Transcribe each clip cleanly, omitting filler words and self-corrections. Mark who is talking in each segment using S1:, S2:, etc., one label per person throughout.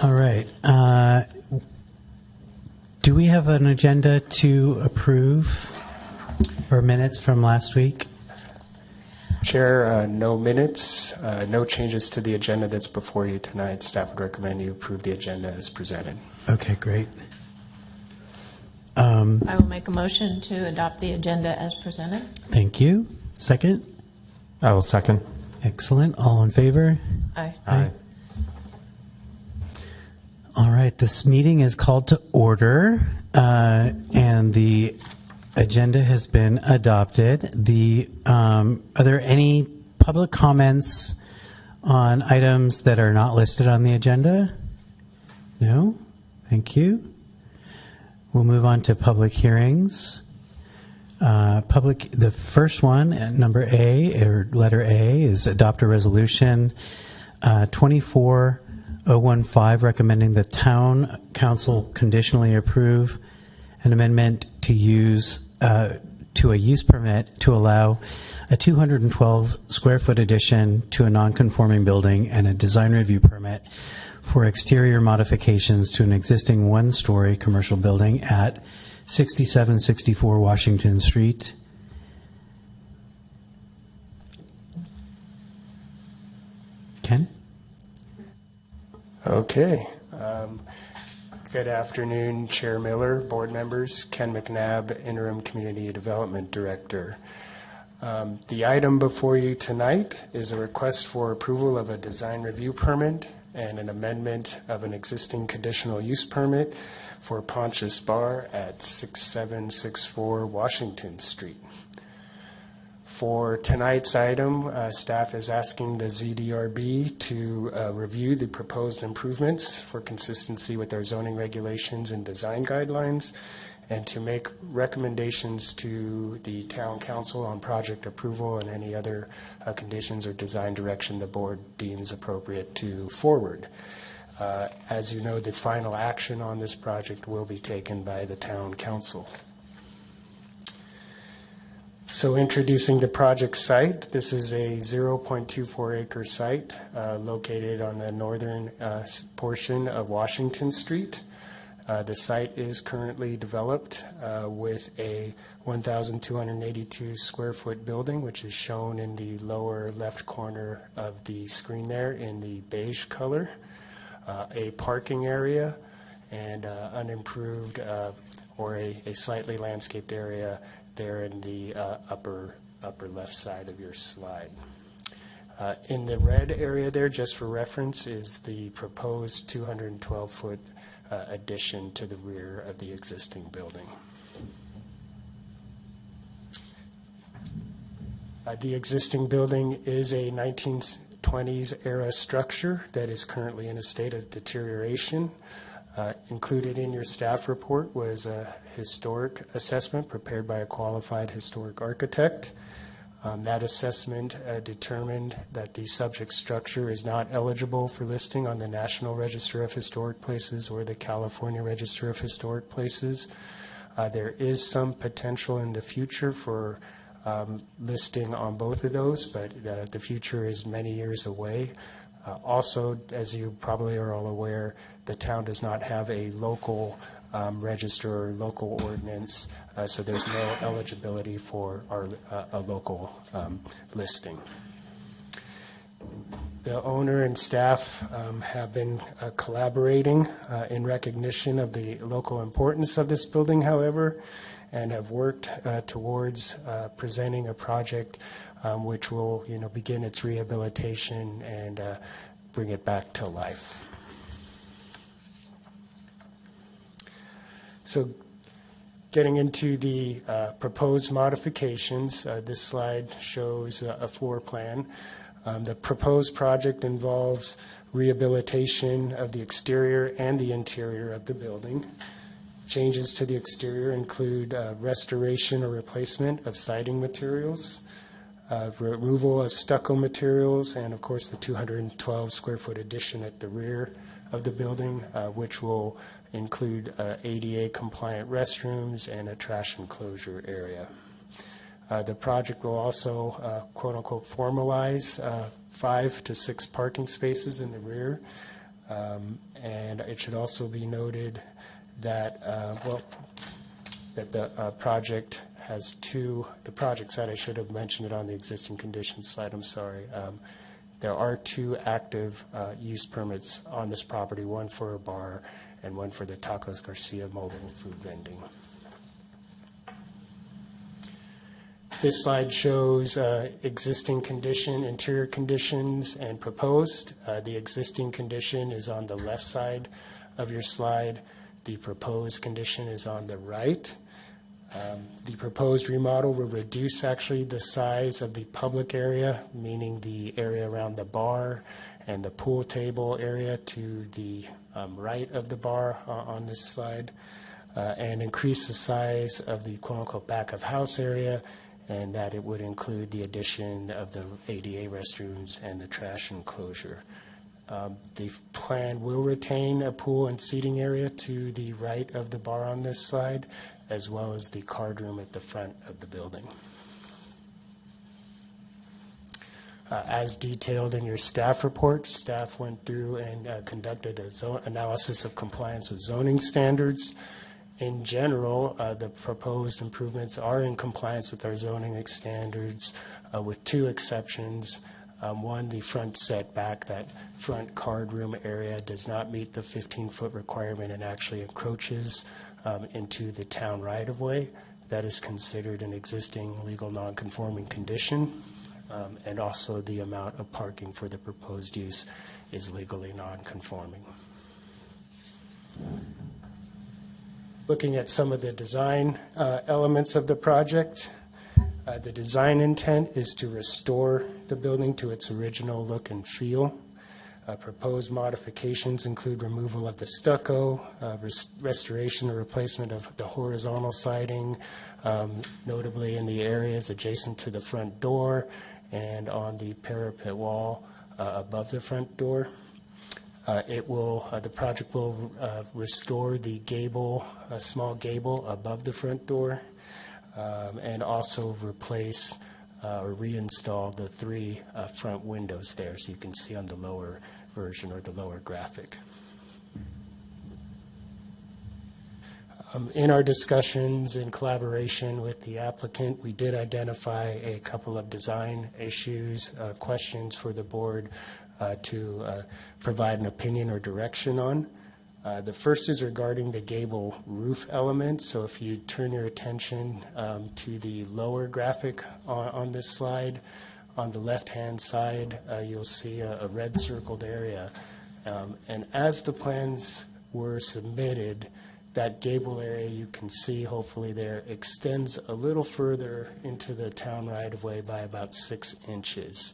S1: All right. Do we have an agenda to approve or minutes from last week?
S2: Chair, no minutes, no changes to the agenda that's before you tonight. Staff would recommend you approve the agenda as presented.
S1: Okay, great.
S3: I will make a motion to adopt the agenda as presented.
S1: Thank you. Second?
S4: I will second.
S1: Excellent. All in favor?
S3: Aye.
S1: Aye. All right, this meeting is called to order, and the agenda has been adopted. Are there any public comments on items that are not listed on the agenda? No? Thank you. We'll move on to public hearings. The first one, number A, or letter A, is adopt a resolution 24015 recommending the town council conditionally approve an amendment to a use permit to allow a 212 square foot addition to a non-conforming building and a design review permit for exterior modifications to an existing one-story commercial building at 6764 Washington Street. Ken?
S2: Okay. Good afternoon, Chair Miller, board members. Ken McNabb, Interim Community Development Director. The item before you tonight is a request for approval of a design review permit and an amendment of an existing conditional use permit for Pontius Bar at 6764 Washington Street. For tonight's item, staff is asking the ZDRB to review the proposed improvements for consistency with our zoning regulations and design guidelines, and to make recommendations to the town council on project approval and any other conditions or design direction the board deems appropriate to forward. As you know, the final action on this project will be taken by the town council. So introducing the project site, this is a 0.24 acre site located on the northern portion of Washington Street. The site is currently developed with a 1,282 square foot building, which is shown in the lower left corner of the screen there in the beige color, a parking area, and unimproved or a slightly landscaped area there in the upper left side of your slide. In the red area there, just for reference, is the proposed 212-foot addition to the rear of the existing building. The existing building is a 1920s era structure that is currently in a state of deterioration. Included in your staff report was a historic assessment prepared by a qualified historic architect. That assessment determined that the subject structure is not eligible for listing on the National Register of Historic Places or the California Register of Historic Places. There is some potential in the future for listing on both of those, but the future is many years away. Also, as you probably are all aware, the town does not have a local register or local ordinance, so there's no eligibility for a local listing. The owner and staff have been collaborating in recognition of the local importance of this building, however, and have worked towards presenting a project which will, begin its rehabilitation and bring it back to life. So, getting into the proposed modifications, this slide shows a floor plan. The proposed project involves rehabilitation of the exterior and the interior of the building. Changes to the exterior include restoration or replacement of siding materials, removal of stucco materials, and of course the 212 square foot addition at the rear of the building, which will include ADA compliant restrooms and a trash enclosure area. The project will also, quote unquote, formalize 5 to 6 parking spaces in the rear, And it should also be noted that, that the project has the project side, I should have mentioned it on the existing conditions slide, I'm sorry. There are 2 active use permits on this property, one for a bar and one for the Tacos Garcia mobile food vending. This slide shows existing condition, interior conditions, and proposed. The existing condition is on the left side of your slide. The proposed condition is on the right. The proposed remodel will reduce actually the size of the public area, meaning the area around the bar and the pool table area to the right of the bar on this slide, and increase the size of the quote-unquote back of house area, and that it would include the addition of the ADA restrooms and the trash enclosure. The plan will retain a pool and seating area to the right of the bar on this slide, as well as the card room at the front of the building. As detailed in your staff report, staff went through and conducted a analysis of compliance with zoning standards. In general, the proposed improvements are in compliance with our zoning standards, with 2 exceptions. One, the front setback, that front card room area does not meet the 15-foot requirement and actually encroaches into the town right-of-way. That is considered an existing legal non-conforming condition. And also the amount of parking for the proposed use is legally non-conforming. Looking at some of the design elements of the project, the design intent is to restore the building to its original look and feel. Proposed modifications include removal of the stucco, restoration or replacement of the horizontal siding, notably in the areas adjacent to the front door and on the parapet wall above the front door. The project will restore the gable, a small gable above the front door, and also replace or reinstall the 3 front windows there, so you can see on the lower version or the lower graphic. In our discussions in collaboration with the applicant, we did identify a couple of design issues, questions for the board to provide an opinion or direction on. The first is regarding the gable roof element. So if you turn your attention to the lower graphic on this slide, on the left-hand side, you'll see a red circled area. And as the plans were submitted, that gable area you can see hopefully there extends a little further into the town right-of-way by about 6 inches.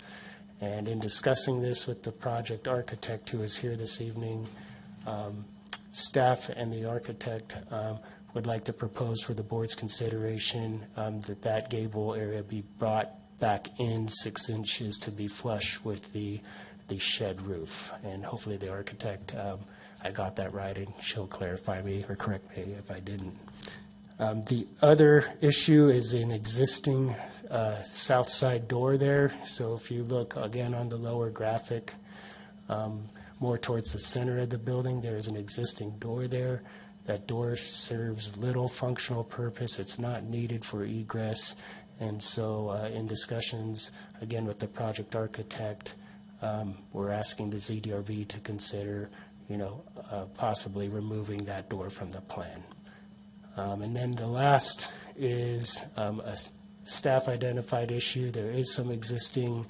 S2: And in discussing this with the project architect who is here this evening, staff and the architect would like to propose for the board's consideration that gable area be brought back in 6 inches to be flush with the shed roof. And hopefully the architect, I got that right, and she'll clarify me or correct me if I didn't. The other issue is an existing south side door there. So if you look again on the lower graphic, more towards the center of the building, there is an existing door there. That door serves little functional purpose. It's not needed for egress. And so in discussions, again, with the project architect, we're asking the ZDRB to consider, possibly removing that door from the plan. And then the last is a staff identified issue. There is some existing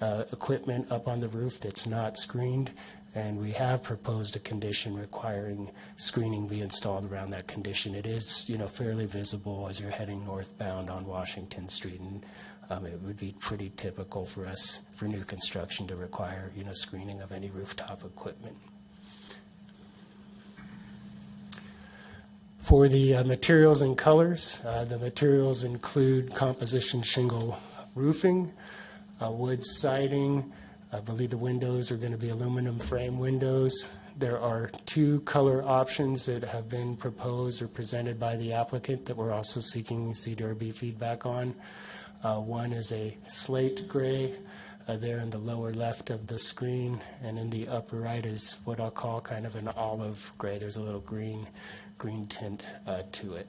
S2: equipment up on the roof that's not screened, and we have proposed a condition requiring screening be installed around that condition. It is, fairly visible as you're heading northbound on Washington Street, and it would be pretty typical for us for new construction to require, screening of any rooftop equipment. For the materials and colors, the materials include composition shingle roofing, wood siding. I believe the windows are going to be aluminum frame windows. There are 2 color options that have been proposed or presented by the applicant that we're also seeking CDRB feedback on. One is a slate gray, there in the lower left of the screen, and in the upper right is what I'll call kind of an olive gray. There's a little green tint to it.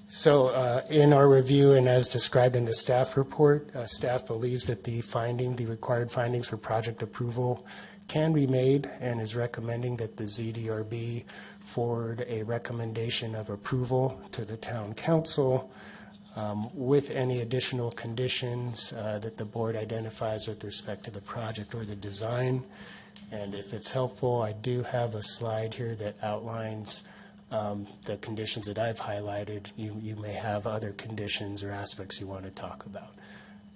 S2: So in our review and as described in the staff report, staff believes that the required findings for project approval can be made and is recommending that the ZDRB forward a recommendation of approval to the town council with any additional conditions that the board identifies with respect to the project or the design. And if it's helpful, I do have a slide here that outlines the conditions that I've highlighted. You may have other conditions or aspects you want to talk about.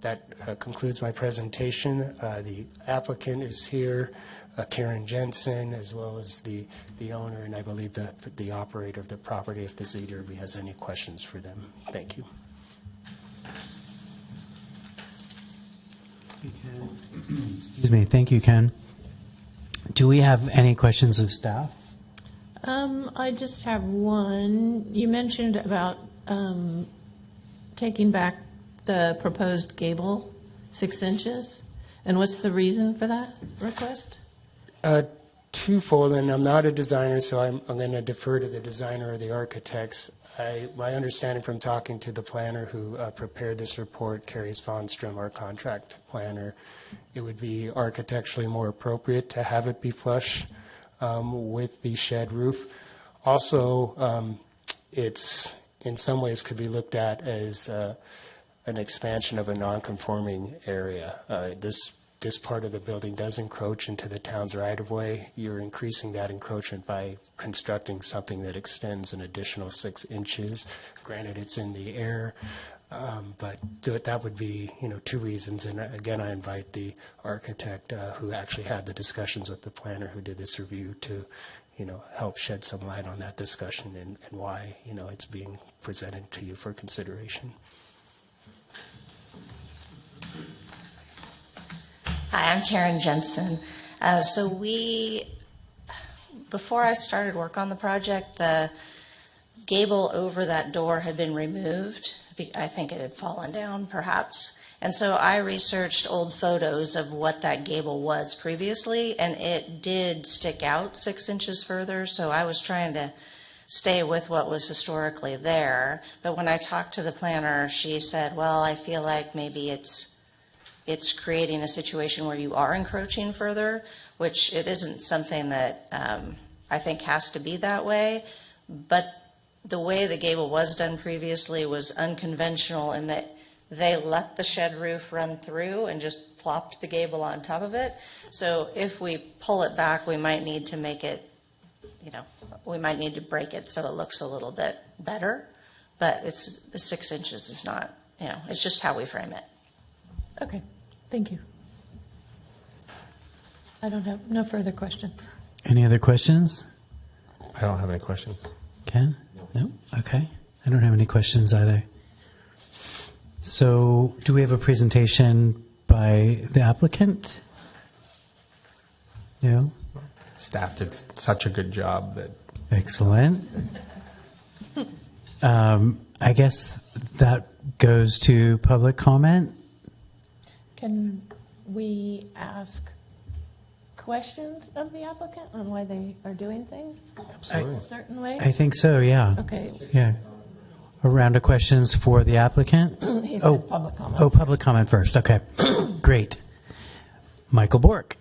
S2: That concludes my presentation. The applicant is here, Karen Jensen, as well as the owner, and I believe the operator of the property, if the ZDRB has any questions for them. Thank you.
S1: Excuse me. Thank you, Ken. Do we have any questions of staff?
S3: I just have one. You mentioned about taking back the proposed gable 6 inches. And what's the reason for that request?
S2: Twofold, and I'm not a designer, so I'm going to defer to the designer or the architects. My understanding from talking to the planner who prepared this report, Carrie Svanstrom, our contract planner, it would be architecturally more appropriate to have it be flush with the shed roof. Also, it's in some ways could be looked at as an expansion of a non-conforming area. This part of the building does encroach into the town's right-of-way. You're increasing that encroachment by constructing something that extends an additional 6 inches. Granted, it's in the air, but that would be, 2 reasons. And again, I invite the architect who actually had the discussions with the planner who did this review to, help shed some light on that discussion and why, it's being presented to you for consideration.
S4: Hi, I'm Karen Jensen. Before I started work on the project, the gable over that door had been removed. I think it had fallen down, perhaps. And so I researched old photos of what that gable was previously, and it did stick out 6 inches further. So I was trying to stay with what was historically there. But when I talked to the planner, she said, well, I feel like maybe it's creating a situation where you are encroaching further, which it isn't something that I think has to be that way. But the way the gable was done previously was unconventional in that they let the shed roof run through and just plopped the gable on top of it. So if we pull it back, we might need to make it, we might need to break it so it looks a little bit better. But the 6 inches is not, it's just how we frame it.
S3: Okay, thank you. I don't have no further questions.
S1: Any other questions?
S5: I don't have any questions.
S1: Ken? No? Okay. I don't have any questions either. So do we have a presentation by the applicant? No?
S5: Staff did such a good job that
S1: Excellent. I guess that goes to public comment.
S3: Can we ask questions of the applicant on why they are doing things
S5: absolutely.
S3: a certain way?
S1: I think so, yeah.
S3: Okay.
S1: Yeah. A round of questions for the applicant.
S3: He said public comment.
S1: Oh, public comment first. Okay. Great. Michael Bork.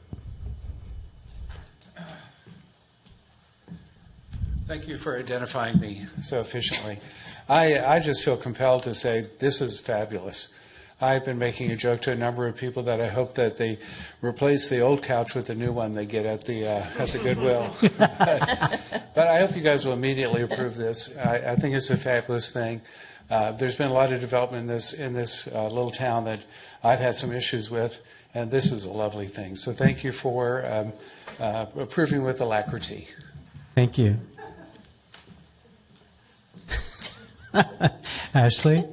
S6: Thank you for identifying me so efficiently. I just feel compelled to say this is fabulous. I've been making a joke to a number of people that I hope that they replace the old couch with the new one they get at the Goodwill. But I hope you guys will immediately approve this. I think it's a fabulous thing. There's been a lot of development in this little town that I've had some issues with, and this is a lovely thing. So thank you for approving with alacrity.
S1: Thank you. Ashley?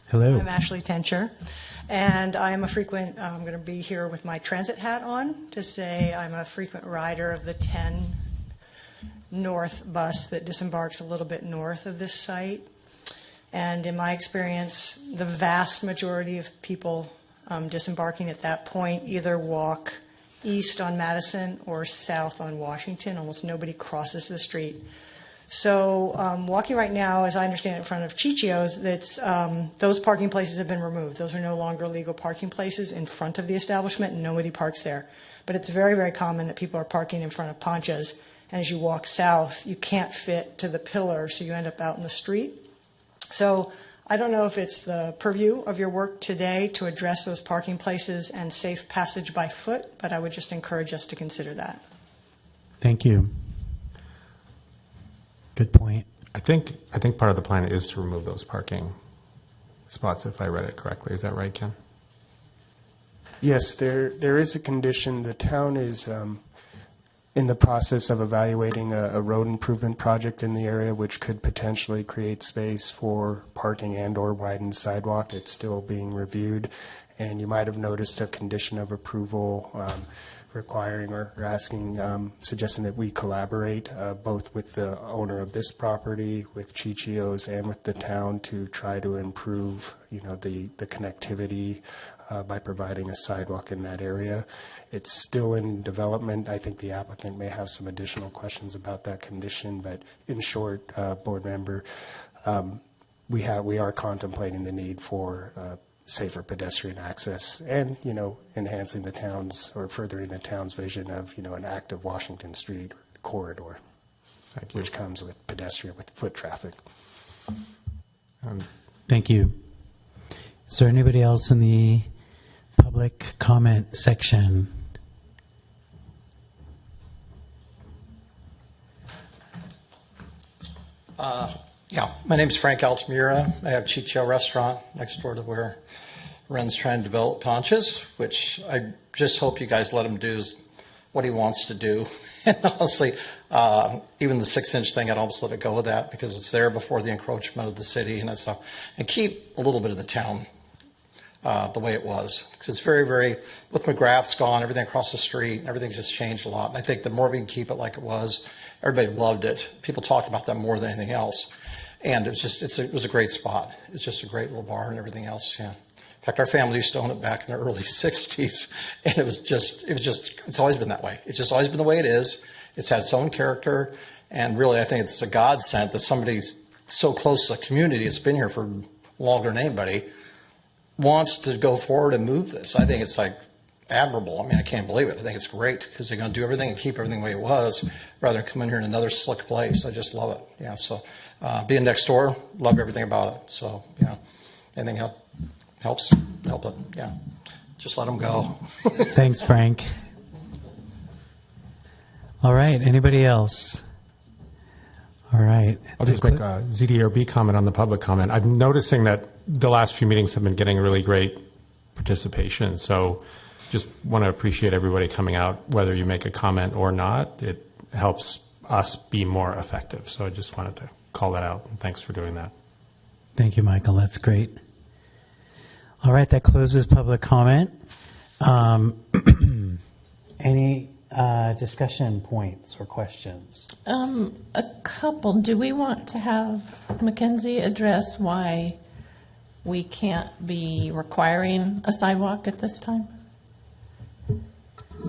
S1: Hello.
S7: I'm Ashley Tencher, and I'm I'm going to be here with my transit hat on to say I'm a frequent rider of the 10 north bus that disembarks a little bit north of this site. And in my experience, the vast majority of people disembarking at that point either walk east on Madison or south on Washington. Almost nobody crosses the street. So walking right now, as I understand it, in front of Chichio's, those parking places have been removed. Those are no longer legal parking places in front of the establishment, and nobody parks there. But it's very, very common that people are parking in front of Pancha's, and as you walk south, you can't fit to the pillar, so you end up out in the street. So I don't know if it's the purview of your work today to address those parking places and safe passage by foot, but I would just encourage us to consider that.
S1: Thank you. Good point.
S5: I think part of the plan is to remove those parking spots, if I read it correctly. Is that right, Ken?
S2: Yes, there is a condition. The town is in the process of evaluating a road improvement project in the area, which could potentially create space for parking and/or widened sidewalk. It's still being reviewed, and you might have noticed a condition of approval requiring or asking, suggesting that we collaborate both with the owner of this property, with Chichio's, and with the town to try to improve, the connectivity by providing a sidewalk in that area. It's still in development. I think the applicant may have some additional questions about that condition, but in short, board member, we are contemplating the need for safer pedestrian access and, enhancing the town's or furthering the town's vision of, an active Washington Street corridor, which comes with with foot traffic.
S1: Thank you. Is there anybody else in the public comment section?
S8: Yeah, my name's Frank Altamira. I have Chichio Restaurant next door to where Ren's trying to develop Pancha's, which I just hope you guys let him do what he wants to do. And honestly, even the 6-inch thing, I'd almost let it go with that because it's there before the encroachment of the city and keep a little bit of the town the way it was. Because it's very, very, with McGrath's gone, everything across the street, everything's just changed a lot. And I think the more we can keep it like it was, everybody loved it. People talked about that more than anything else. And it was a great spot. It's just a great little bar and everything else. Yeah. In fact, our family used to own it back in the early 60s. And it's always been that way. It's just always been the way it is. It's had its own character. And really, I think it's a godsend that somebody so close to the community, it's been here for longer than anybody, wants to go forward and move this. I think it's admirable. I mean, I can't believe it. I think it's great because they're going to do everything and keep everything the way it was rather than come in here in another slick place. I just love it. Yeah. So being next door, love everything about it. So, anything helps, help it. Yeah. Just let them go.
S1: Thanks, Frank. All right. Anybody else? All right.
S5: I'll just make a ZDRB comment on the public comment. I'm noticing that the last few meetings have been getting really great participation. So just want to appreciate everybody coming out, whether you make a comment or not. It helps us be more effective. So I just wanted to call that out. And thanks for doing that.
S1: Thank you, Michael. That's great. All right. That closes public comment. Any discussion points or questions?
S3: A couple. Do we want to have Mackenzie address why we can't be requiring a sidewalk at this time?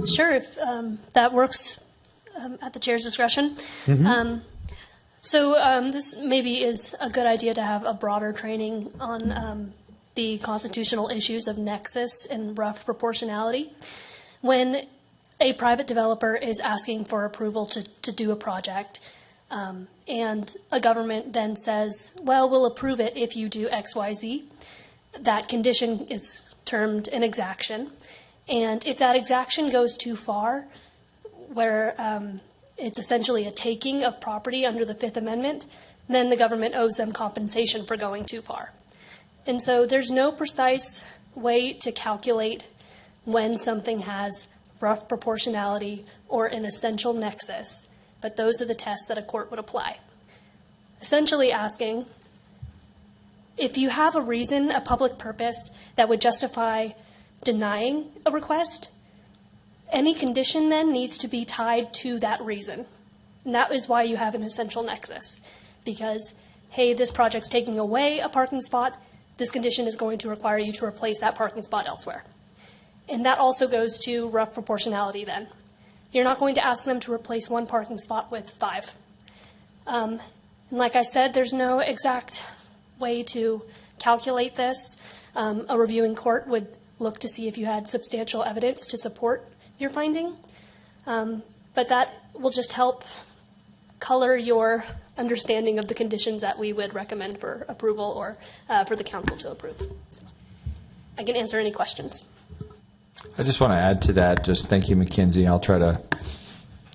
S9: Sure, if that works at the chair's discretion. This maybe is a good idea to have a broader training on the constitutional issues of nexus and rough proportionality. When a private developer is asking for approval to do a project, and a government then says, well, we'll approve it if you do X, Y, Z, that condition is termed an exaction. And if that exaction goes too far, where it's essentially a taking of property under the Fifth Amendment, then the government owes them compensation for going too far. And so there's no precise way to calculate when something has rough proportionality or an essential nexus, but those are the tests that a court would apply. Essentially asking, if you have a reason, a public purpose that would justify denying a request, any condition then needs to be tied to that reason. And that is why you have an essential nexus. Because, hey, this project's taking away a parking spot, this condition is going to require you to replace that parking spot elsewhere. And that also goes to rough proportionality then. You're not going to ask them to replace one parking spot with 5. And like I said, there's no exact way to calculate this. A reviewing court would look to see if you had substantial evidence to support your finding. But that will just help color your understanding of the conditions that we would recommend for approval or for the council to approve. So I can answer any questions.
S10: I just want to add to that, just thank you, Mackenzie. I'll try to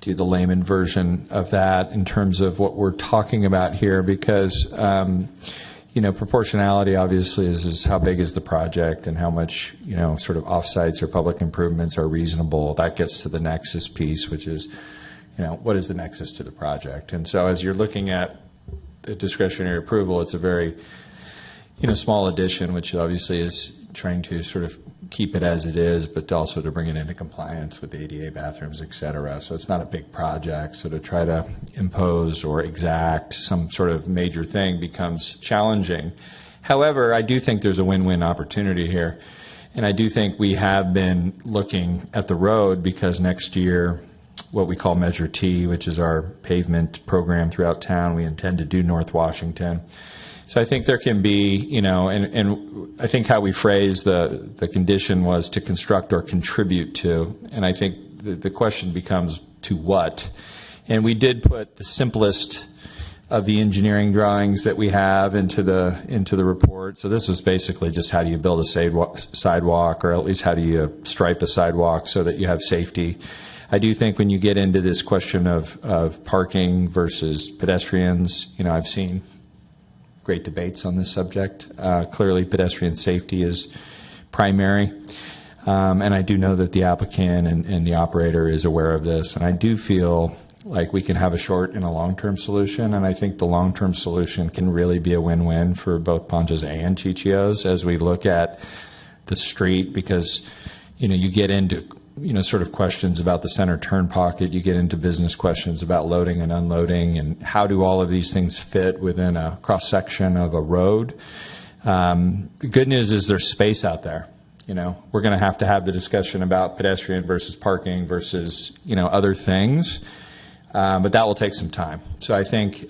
S10: do the layman version of that in terms of what we're talking about here, because proportionality obviously is how big is the project and how much, sort of offsites or public improvements are reasonable. That gets to the nexus piece, which is, what is the nexus to the project? And so as you're looking at the discretionary approval, it's a very, small addition, which obviously is trying to sort of keep it as it is, but also to bring it into compliance with ADA bathrooms, et cetera. So it's not a big project. So to try to impose or exact some sort of major thing becomes challenging. However, I do think there's a win-win opportunity here. And I do think we have been looking at the road, because next year, what we call Measure T, which is our pavement program throughout town, we intend to do North Washington. So I think there can be, and I think how we phrased the condition was to construct or contribute to, and I think the question becomes to what. And we did put the simplest of the engineering drawings that we have into the report. So this is basically just how do you build a sidewalk, or at least how do you stripe a sidewalk so that you have safety. I do think when you get into this question of parking versus pedestrians, I've seen great debates on this subject. Clearly, pedestrian safety is primary. And I do know that the applicant and the operator is aware of this. And I do feel like we can have a short and a long-term solution. And I think the long-term solution can really be a win-win for both Ponchas and Chichios as we look at the street, because, you get into sort of questions about the center turn pocket. You get into business questions about loading and unloading, and how do all of these things fit within a cross-section of a road. The good news is there's space out there. We're going to have the discussion about pedestrian versus parking versus, other things. But that will take some time. So I think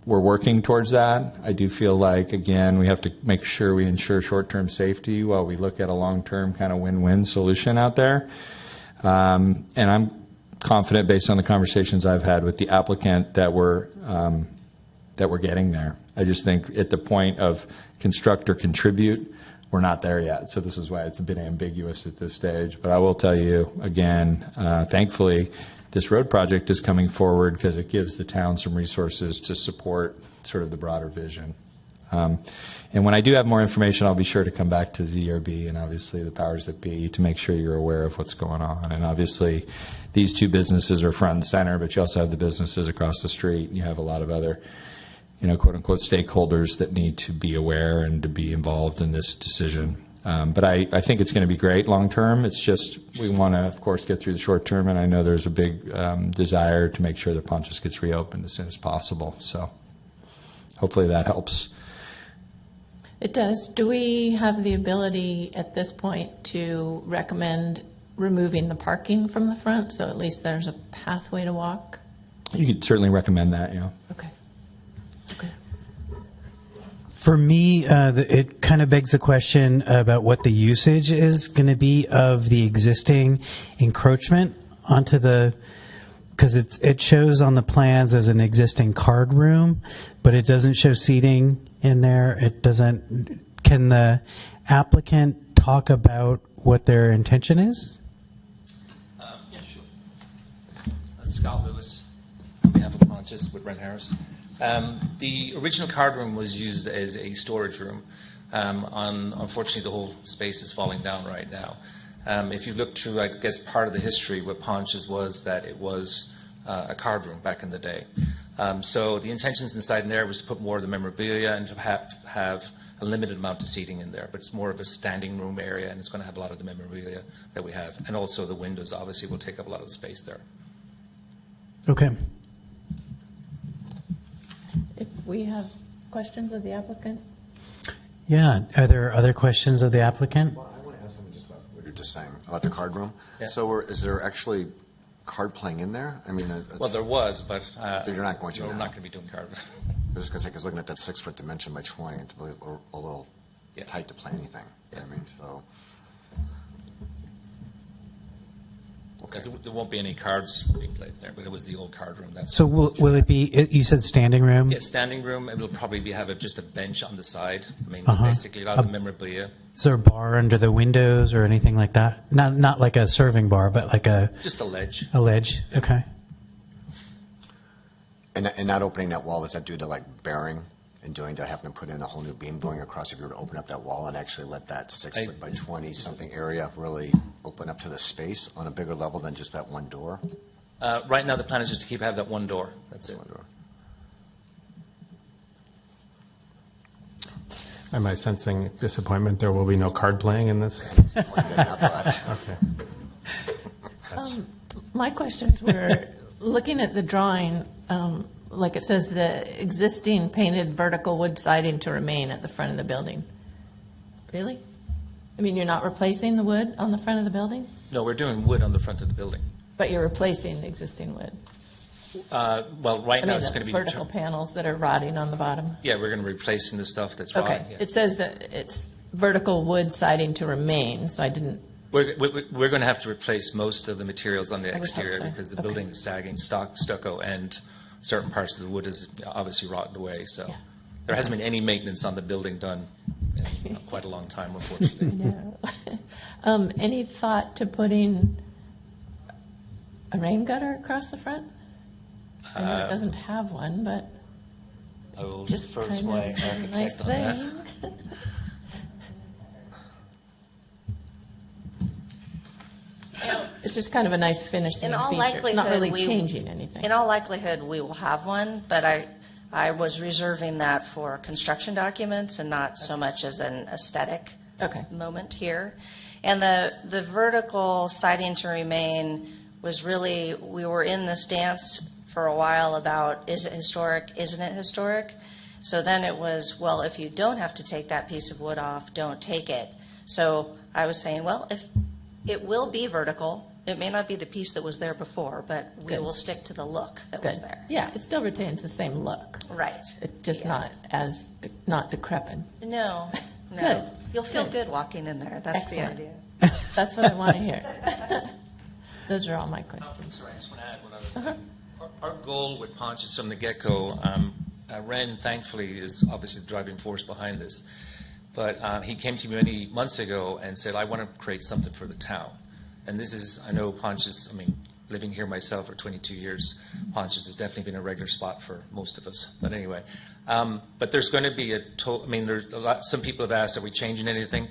S10: we're working towards that. I do feel like, again, we have to make sure we ensure short-term safety while we look at a long-term kind of win-win solution out there. And I'm confident, based on the conversations I've had with the applicant, that we're getting there. I just think at the point of construct or contribute, we're not there yet. So this is why it's a bit ambiguous at this stage. But I will tell you, again, thankfully, this road project is coming forward because it gives the town some resources to support sort of the broader vision. And when I do have more information, I'll be sure to come back to ZRB and obviously the powers that be to make sure you're aware of what's going on. And obviously, these two businesses are front and center, but you also have the businesses across the street, and you have a lot of other, quote unquote, stakeholders that need to be aware and to be involved in this decision. But I think it's going to be great long term. It's just we want to, of course, get through the short term, and I know there's a big desire to make sure that Ponchas gets reopened as soon as possible. So hopefully that helps.
S3: It does. Do we have the ability at this point to recommend removing the parking from the front, so at least there's a pathway to walk?
S10: You could certainly recommend that, yeah.
S3: Okay. Okay.
S1: For me, it kind of begs the question about what the usage is going to be of the existing encroachment onto the, because it shows on the plans as an existing card room, but it doesn't show seating in there. It doesn't. Can the applicant talk about what their intention is?
S11: Yeah, sure. Scott Lewis, on behalf of Ponchas with Brent Harris. The original card room was used as a storage room. Unfortunately, the whole space is falling down right now. If you look through, I guess, part of the history with Ponchas was that it was a card room back in the day. So the intentions inside in there was to put more of the memorabilia and to have a limited amount of seating in there. But it's more of a standing room area, and it's going to have a lot of the memorabilia that we have. And also the windows, obviously, will take up a lot of the space there.
S1: Okay.
S3: we have questions of the applicant?
S1: Yeah, are there other questions of the applicant?
S12: Well, I want to ask something just about what you're just saying about the card room.
S11: Yeah.
S12: So is there actually card playing in there? I mean,
S11: Well, there was, but
S12: You're not going to
S11: no, we're
S12: now.
S11: not going to be doing card.
S12: I was just going to say, because looking at that 6-foot dimension by 20, it's really a little
S11: Yeah.
S12: tight to play anything.
S11: Yeah.
S12: I mean, so. Okay.
S11: There won't be any cards being played there, but it was the old card room. That's
S1: So will it be, you said standing room?
S11: Yeah, standing room. It will probably have just a bench on the side. I mean,
S1: Uh-huh.
S11: basically a lot of memorabilia.
S1: Is there a bar under the windows or anything like that? Not like a serving bar, but like
S11: Just a ledge.
S1: a ledge? Okay.
S12: And not opening that wall, does that do to like bearing and doing to having to put in a whole new beam going across if you were to open up that wall and actually let that 6-foot by 20 something area really open up to the space on a bigger level than just that one door?
S11: Right now, the plan is just to have that one door. That's it.
S12: One door.
S5: Am I sensing disappointment? There will be no card playing in this? Okay.
S3: My questions were, looking at the drawing, like it says, the existing painted vertical wood siding to remain at the front of the building. Really? I mean, you're not replacing the wood on the front of the building,
S11: No, we're doing wood on the front of the building.
S3: but you're replacing the existing wood?
S11: Well, right
S3: I
S11: now
S3: mean,
S11: it's
S3: the
S11: going to be
S3: vertical panels that are rotting on the bottom?
S11: Yeah, we're going to be replacing the stuff that's
S3: Okay,
S11: rotting. Yeah.
S3: it says that it's vertical wood siding to remain, so I didn't,
S11: We're going to have to replace most of the materials on the
S3: I would hope
S11: exterior
S3: so.
S11: because the
S3: Okay.
S11: building is sagging, stucco, and certain parts of the wood is obviously rotted away. So
S3: Yeah.
S11: there hasn't been any maintenance on the building done in quite a long time, unfortunately.
S3: yeah. Any thought to putting a rain gutter across the front? I know it doesn't have one, but
S11: I will
S3: just
S11: defer to
S3: kind
S11: my
S3: of a nice
S11: architect on that.
S3: thing. It's just kind of a nice finishing
S4: In all
S3: feature. It's not
S4: likelihood,
S3: really
S4: we-
S3: changing anything.
S4: In all likelihood, we will have one, but I was reserving that for construction documents and not so much as an aesthetic
S3: Okay.
S4: moment here. And the vertical siding to remain was really, we were in this dance for a while about, is it historic, isn't it historic? So then it was, well, if you don't have to take that piece of wood off, don't take it. So I was saying, well, if it will be vertical, it may not be the piece that was there before, but we
S3: Good.
S4: will stick to the look that was
S3: Good.
S4: there.
S3: Yeah, it still retains the same look.
S4: Right.
S3: It's just
S4: Yeah.
S3: not decrepit.
S4: No, no.
S3: Good.
S4: You'll feel
S3: Good.
S4: good walking in there. That's the
S3: Excellent.
S4: idea.
S3: That's what I want to hear. Those are all my
S11: I'm
S3: questions.
S11: sorry, I just want to add one other thing. Our goal with Ponchos from the get-go, Ren, thankfully, is obviously the driving force behind this. But he came to me many months ago and said, I want to create something for the town. And this is, I know Ponchos, I mean, living here myself for 22 years, Ponchos has definitely been a regular spot for most of us. But anyway, but there's going to be there's a lot, some people have asked, are we changing anything?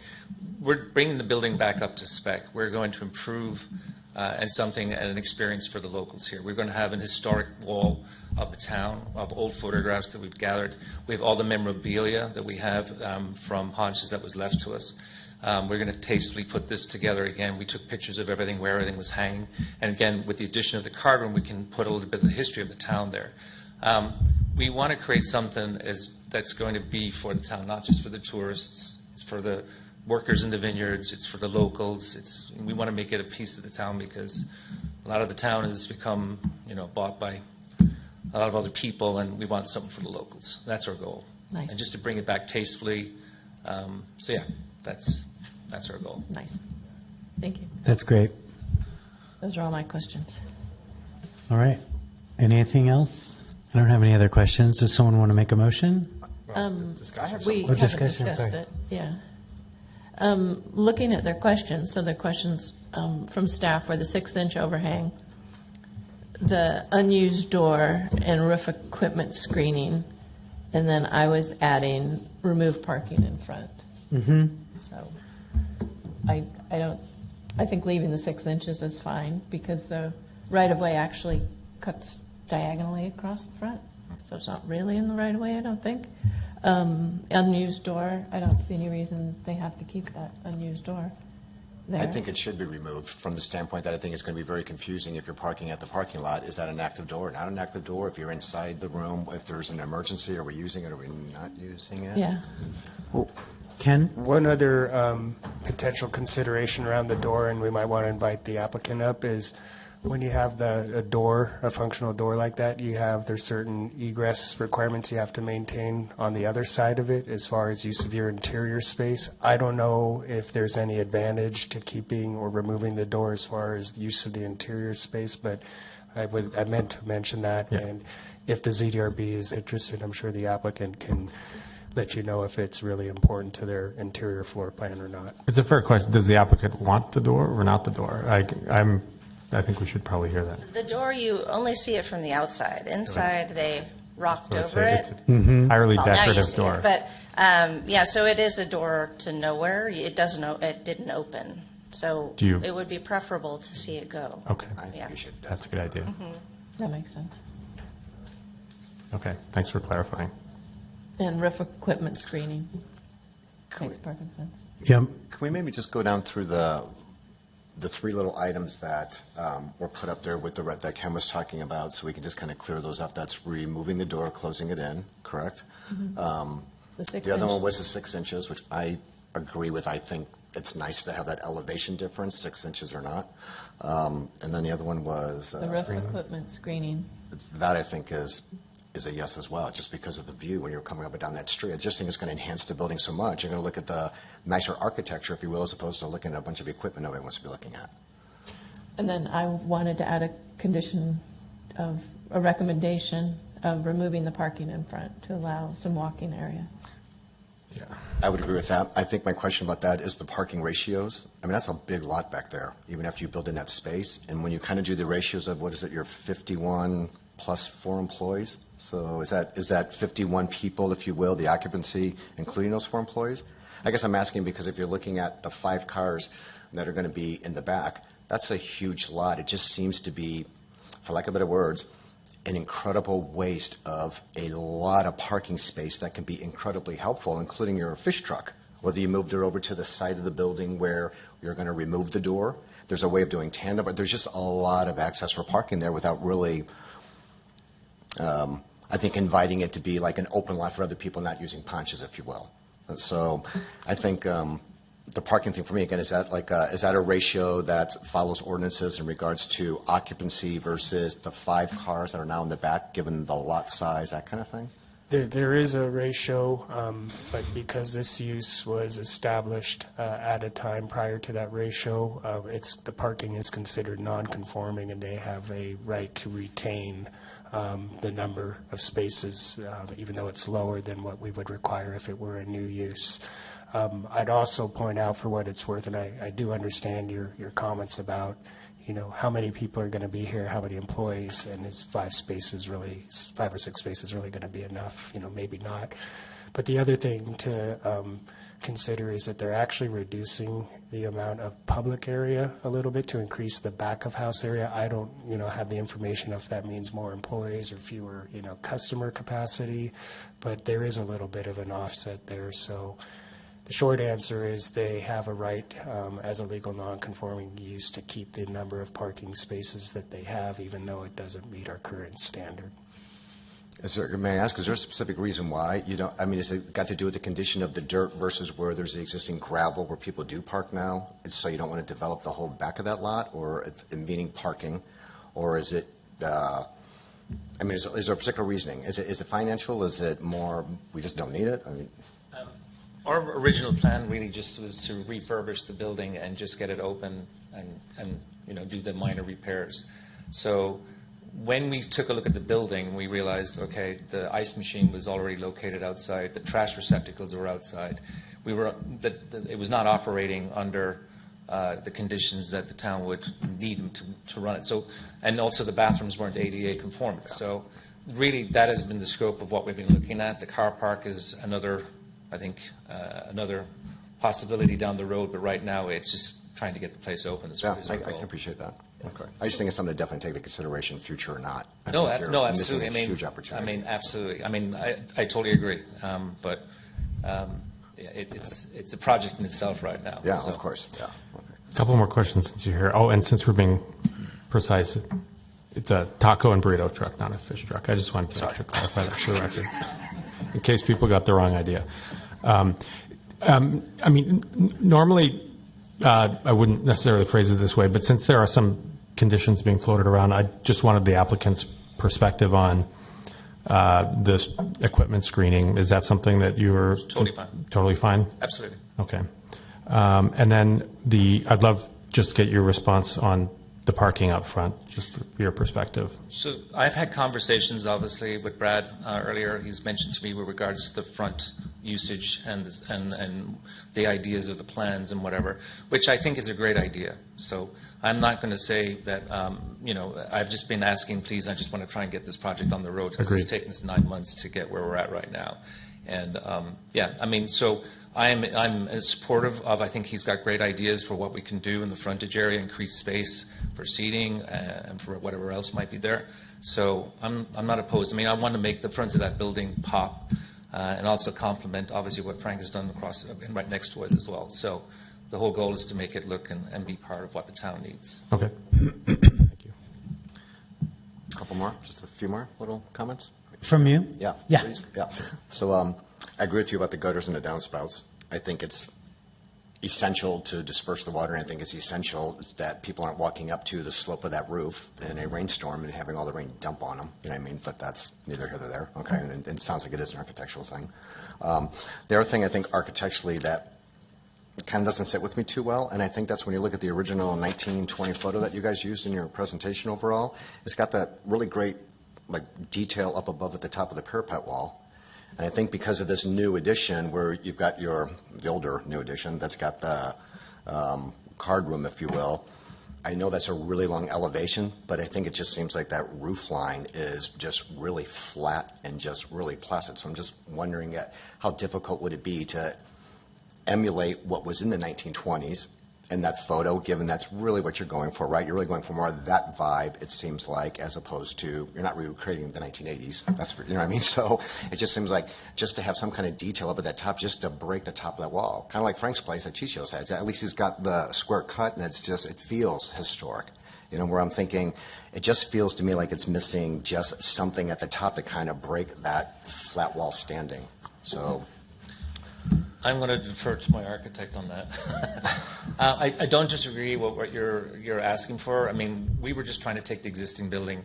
S11: We're bringing the building back up to spec. We're going to improve and an experience for the locals here. We're going to have an historic wall of the town, of old photographs that we've gathered. We have all the memorabilia that we have from Ponchos that was left to us. We're going to tastefully put this together again. We took pictures of everything, where everything was hanging. And again, with the addition of the card room, we can put a little bit of the history of the town there. We want to create something that's going to be for the town, not just for the tourists. It's for the workers in the vineyards. It's for the locals. We want to make it a piece of the town because a lot of the town has become, bought by a lot of other people, and we want something for the locals. That's our goal.
S3: Nice.
S11: And just to bring it back tastefully. So yeah, that's our goal.
S3: Nice. Thank you.
S1: That's great.
S3: Those are all my questions.
S1: All right. Anything else? I don't have any other questions. Does someone want to make a motion?
S3: We
S1: Oh,
S3: haven't
S1: discussion,
S3: discussed
S1: sorry.
S3: it, yeah. Looking at their questions, so their questions from staff were the 6-inch overhang, the unused door and roof equipment screening, and then I was adding remove parking in front.
S1: Mm-hmm.
S3: So I think leaving the 6 inches is fine because the right-of-way actually cuts diagonally across the front. So it's not really in the right-of-way, I don't think. Unused door, I don't see any reason they have to keep that unused door.
S12: I think it should be removed from the standpoint that I think it's going to be very confusing if you're parking at the parking lot. Is that an active door or not an active door? If you're inside the room, if there's an emergency, are we using it or are we not using it?
S3: Yeah.
S1: Ken?
S2: One other potential consideration around the door, and we might want to invite the applicant up, is when you have a functional door like that, there's certain egress requirements you have to maintain on the other side of it as far as use of your interior space. I don't know if there's any advantage to keeping or removing the door as far as use of the interior space, but I meant to mention that.
S5: Yeah.
S2: And if the ZDRB is interested, I'm sure the applicant can let you know if it's really important to their interior floor plan or not.
S5: It's a fair question. Does the applicant want the door or not the door? I think we should probably hear that.
S4: The door, you only see it from the outside. Inside, they rocked
S5: So it's
S4: over
S5: it's
S4: it.
S5: a entirely
S4: Well, now you
S5: decorative
S4: see
S5: door.
S4: it. But, yeah, so it is a door to nowhere. It didn't open. So
S5: Do you-
S4: it would be preferable to see it go.
S5: Okay,
S12: I think
S4: Yeah.
S12: we should.
S5: that's a good idea.
S3: That makes sense.
S5: Okay, thanks for clarifying.
S3: And roof equipment screening. Makes perfect sense.
S1: Yep.
S12: Can we maybe just go down through the three little items that were put up there with the red that Ken was talking about, so we can just kind of clear those up? That's removing the door, closing it in, correct?
S3: The 6
S12: The other
S3: inch.
S12: one was the 6 inches, which I agree with. I think it's nice to have that elevation difference, 6 inches or not. And then the other one was
S3: The roof equipment screening.
S12: that I think is a yes as well, just because of the view when you're coming up and down that street. I just think it's going to enhance the building so much. You're going to look at the nicer architecture, if you will, as opposed to looking at a bunch of equipment nobody wants to be looking at.
S3: And then I wanted to add a condition of a recommendation of removing the parking in front to allow some walking area.
S5: Yeah.
S12: I would agree with that. I think my question about that is the parking ratios. I mean, that's a big lot back there, even after you build in that space. And when you kind of do the ratios of, what is it, you're 51 plus 4 employees? So is that 51 people, if you will, the occupancy, including those 4 employees? I guess I'm asking because if you're looking at the 5 cars that are going to be in the back, that's a huge lot. It just seems to be, for lack of better words, an incredible waste of a lot of parking space that can be incredibly helpful, including your fish truck. Whether you moved it over to the side of the building where you're going to remove the door, there's a way of doing tandem, but there's just a lot of access for parking there without really, I think, inviting it to be like an open lot for other people not using ponches, if you will. So I think the parking thing for me, again, is that a ratio that follows ordinances in regards to occupancy versus the 5 cars that are now in the back, given the lot size, that kind of thing?
S2: There is a ratio, but because this use was established at a time prior to that ratio, the parking is considered non-conforming, and they have a right to retain the number of spaces, even though it's lower than what we would require if it were a new use. I'd also point out, for what it's worth, and I do understand your comments about, how many people are going to be here, how many employees, and is 5 or 6 spaces really going to be enough? Maybe not. But the other thing to consider is that they're actually reducing the amount of public area a little bit to increase the back of house area. I don't, have the information if that means more employees or fewer, customer capacity, but there is a little bit of an offset there. So the short answer is they have a right as a legal non-conforming use to keep the number of parking spaces that they have, even though it doesn't meet our current standard.
S12: May I ask, is there a specific reason why you don't, has it got to do with the condition of the dirt versus where there's the existing gravel where people do park now? So you don't want to develop the whole back of that lot, or meaning parking? Or is it, is there a particular reasoning? Is it financial? Is it more, we just don't need it?
S11: Our original plan really just was to refurbish the building and just get it open and do the minor repairs. So when we took a look at the building, we realized, okay, the ice machine was already located outside, the trash receptacles were outside. It was not operating under the conditions that the town would need them to run it. So, and also the bathrooms weren't ADA conforming. So really that has been the scope of what we've been looking at. The car park is another, I think, another possibility down the road, but right now it's just trying to get the place open.
S12: Yeah, I can appreciate that. Okay. I just think it's something to definitely take into consideration future or not.
S11: No,
S12: think you're
S11: absolutely.
S12: missing a huge opportunity.
S11: Absolutely. I totally agree. But it's a project in itself right now.
S12: Yeah,
S11: so.
S12: of course. Yeah. Okay.
S5: A couple more questions since you're here. Oh, and since we're being precise, it's a taco and burrito truck, not a fish truck. I just wanted to clarify that for the record, in case people got the wrong idea. I mean, normally I wouldn't necessarily phrase it this way, but since there are some conditions being floated around, I just wanted the applicant's perspective on this equipment screening. Is that something that you're
S11: Totally fine.
S5: Totally fine?
S11: Absolutely.
S5: Okay. And then I'd love just to get your response on the parking up front, just your perspective.
S11: So I've had conversations, obviously, with Brad earlier. He's mentioned to me with regards to the front usage and the ideas of the plans and whatever, which I think is a great idea. So I'm not going to say that, I've just been asking, please, I just want to try and get this project on the road because it's taken us 9 months to get where we're at right now. And so I'm supportive of, I think he's got great ideas for what we can do in the frontage area, increase space for seating and for whatever else might be there. So I'm not opposed. I mean, I want to make the front of that building pop and also complement, obviously, what Frank has done across and right next to us as well. So the whole goal is to make it look and be part of what the town needs.
S5: Okay. Thank you.
S12: A couple more, just a few more little comments.
S1: From you?
S12: Yeah.
S1: Yeah.
S12: Please. Yeah. So I agree with you about the gutters and the downspouts. I think it's essential to disperse the water, and I think it's essential that people aren't walking up to the slope of that roof in a rainstorm and having all the rain dump on them. You know what I mean? But that's neither here nor there. Okay, and it sounds like it is an architectural thing. The other thing I think architecturally that kind of doesn't sit with me too well, and I think that's when you look at the original 1920 photo that you guys used in your presentation overall. It's got that really great detail up above at the top of the parapet wall. And I think because of this new addition where you've got the older new addition that's got the card room, if you will, I know that's a really long elevation, but I think it just seems like that roof line is just really flat and just really placid. So I'm just wondering how difficult would it be to emulate what was in the 1920s in that photo, given that's really what you're going for, right? You're really going for more of that vibe, it seems like, as opposed to, you're not recreating the 1980s. That's for, you know what I mean? So it just seems like just to have some kind of detail up at that top, just to break the top of that wall. Kind of like Frank's place at Chicho's has. At least he's got the square cut, and it feels historic. You know, where I'm thinking, it just feels to me like it's missing just something at the top to kind of break that flat wall standing. So
S11: I'm going to defer to my architect on that. I don't disagree with what you're asking for. I mean, we were just trying to take the existing building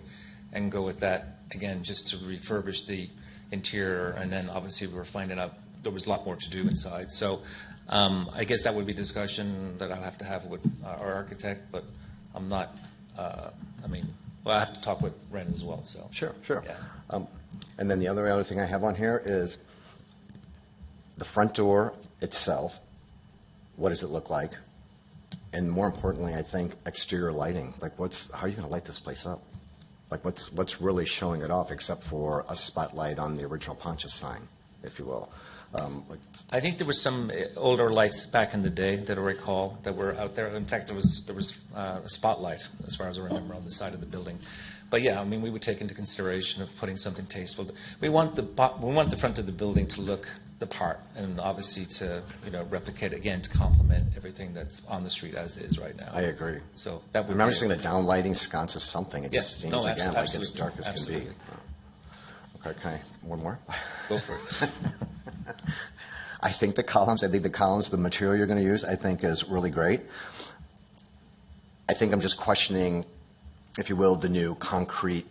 S11: and go with that, again, just to refurbish the interior, and then obviously we were finding out there was a lot more to do inside. So I guess that would be a discussion that I'll have to have with our architect, but I'm not, I have to talk with Ren as well. So
S12: Sure.
S11: Yeah.
S12: And then the other thing I have on here is the front door itself. What does it look like? And more importantly, I think exterior lighting. Like, how are you going to light this place up? Like, what's really showing it off, except for a spotlight on the original Pontius sign, if you will.
S11: I think there was some older lights back in the day that I recall that were out there. In fact, there was a spotlight, as far as I remember, on the side of the building. But yeah, I mean, we would take into consideration of putting something tasteful. We want the front of the building to look the part, and obviously to replicate again to complement everything that's on the street as is right now.
S12: I agree.
S11: So that would.
S12: I remember seeing the down lighting sconces something. It just seems again like it's dark as
S11: absolutely.
S12: can be. Okay, one more.
S11: Go for it.
S12: I think the columns, the material you're going to use, I think is really great. I think I'm just questioning, if you will, the new concrete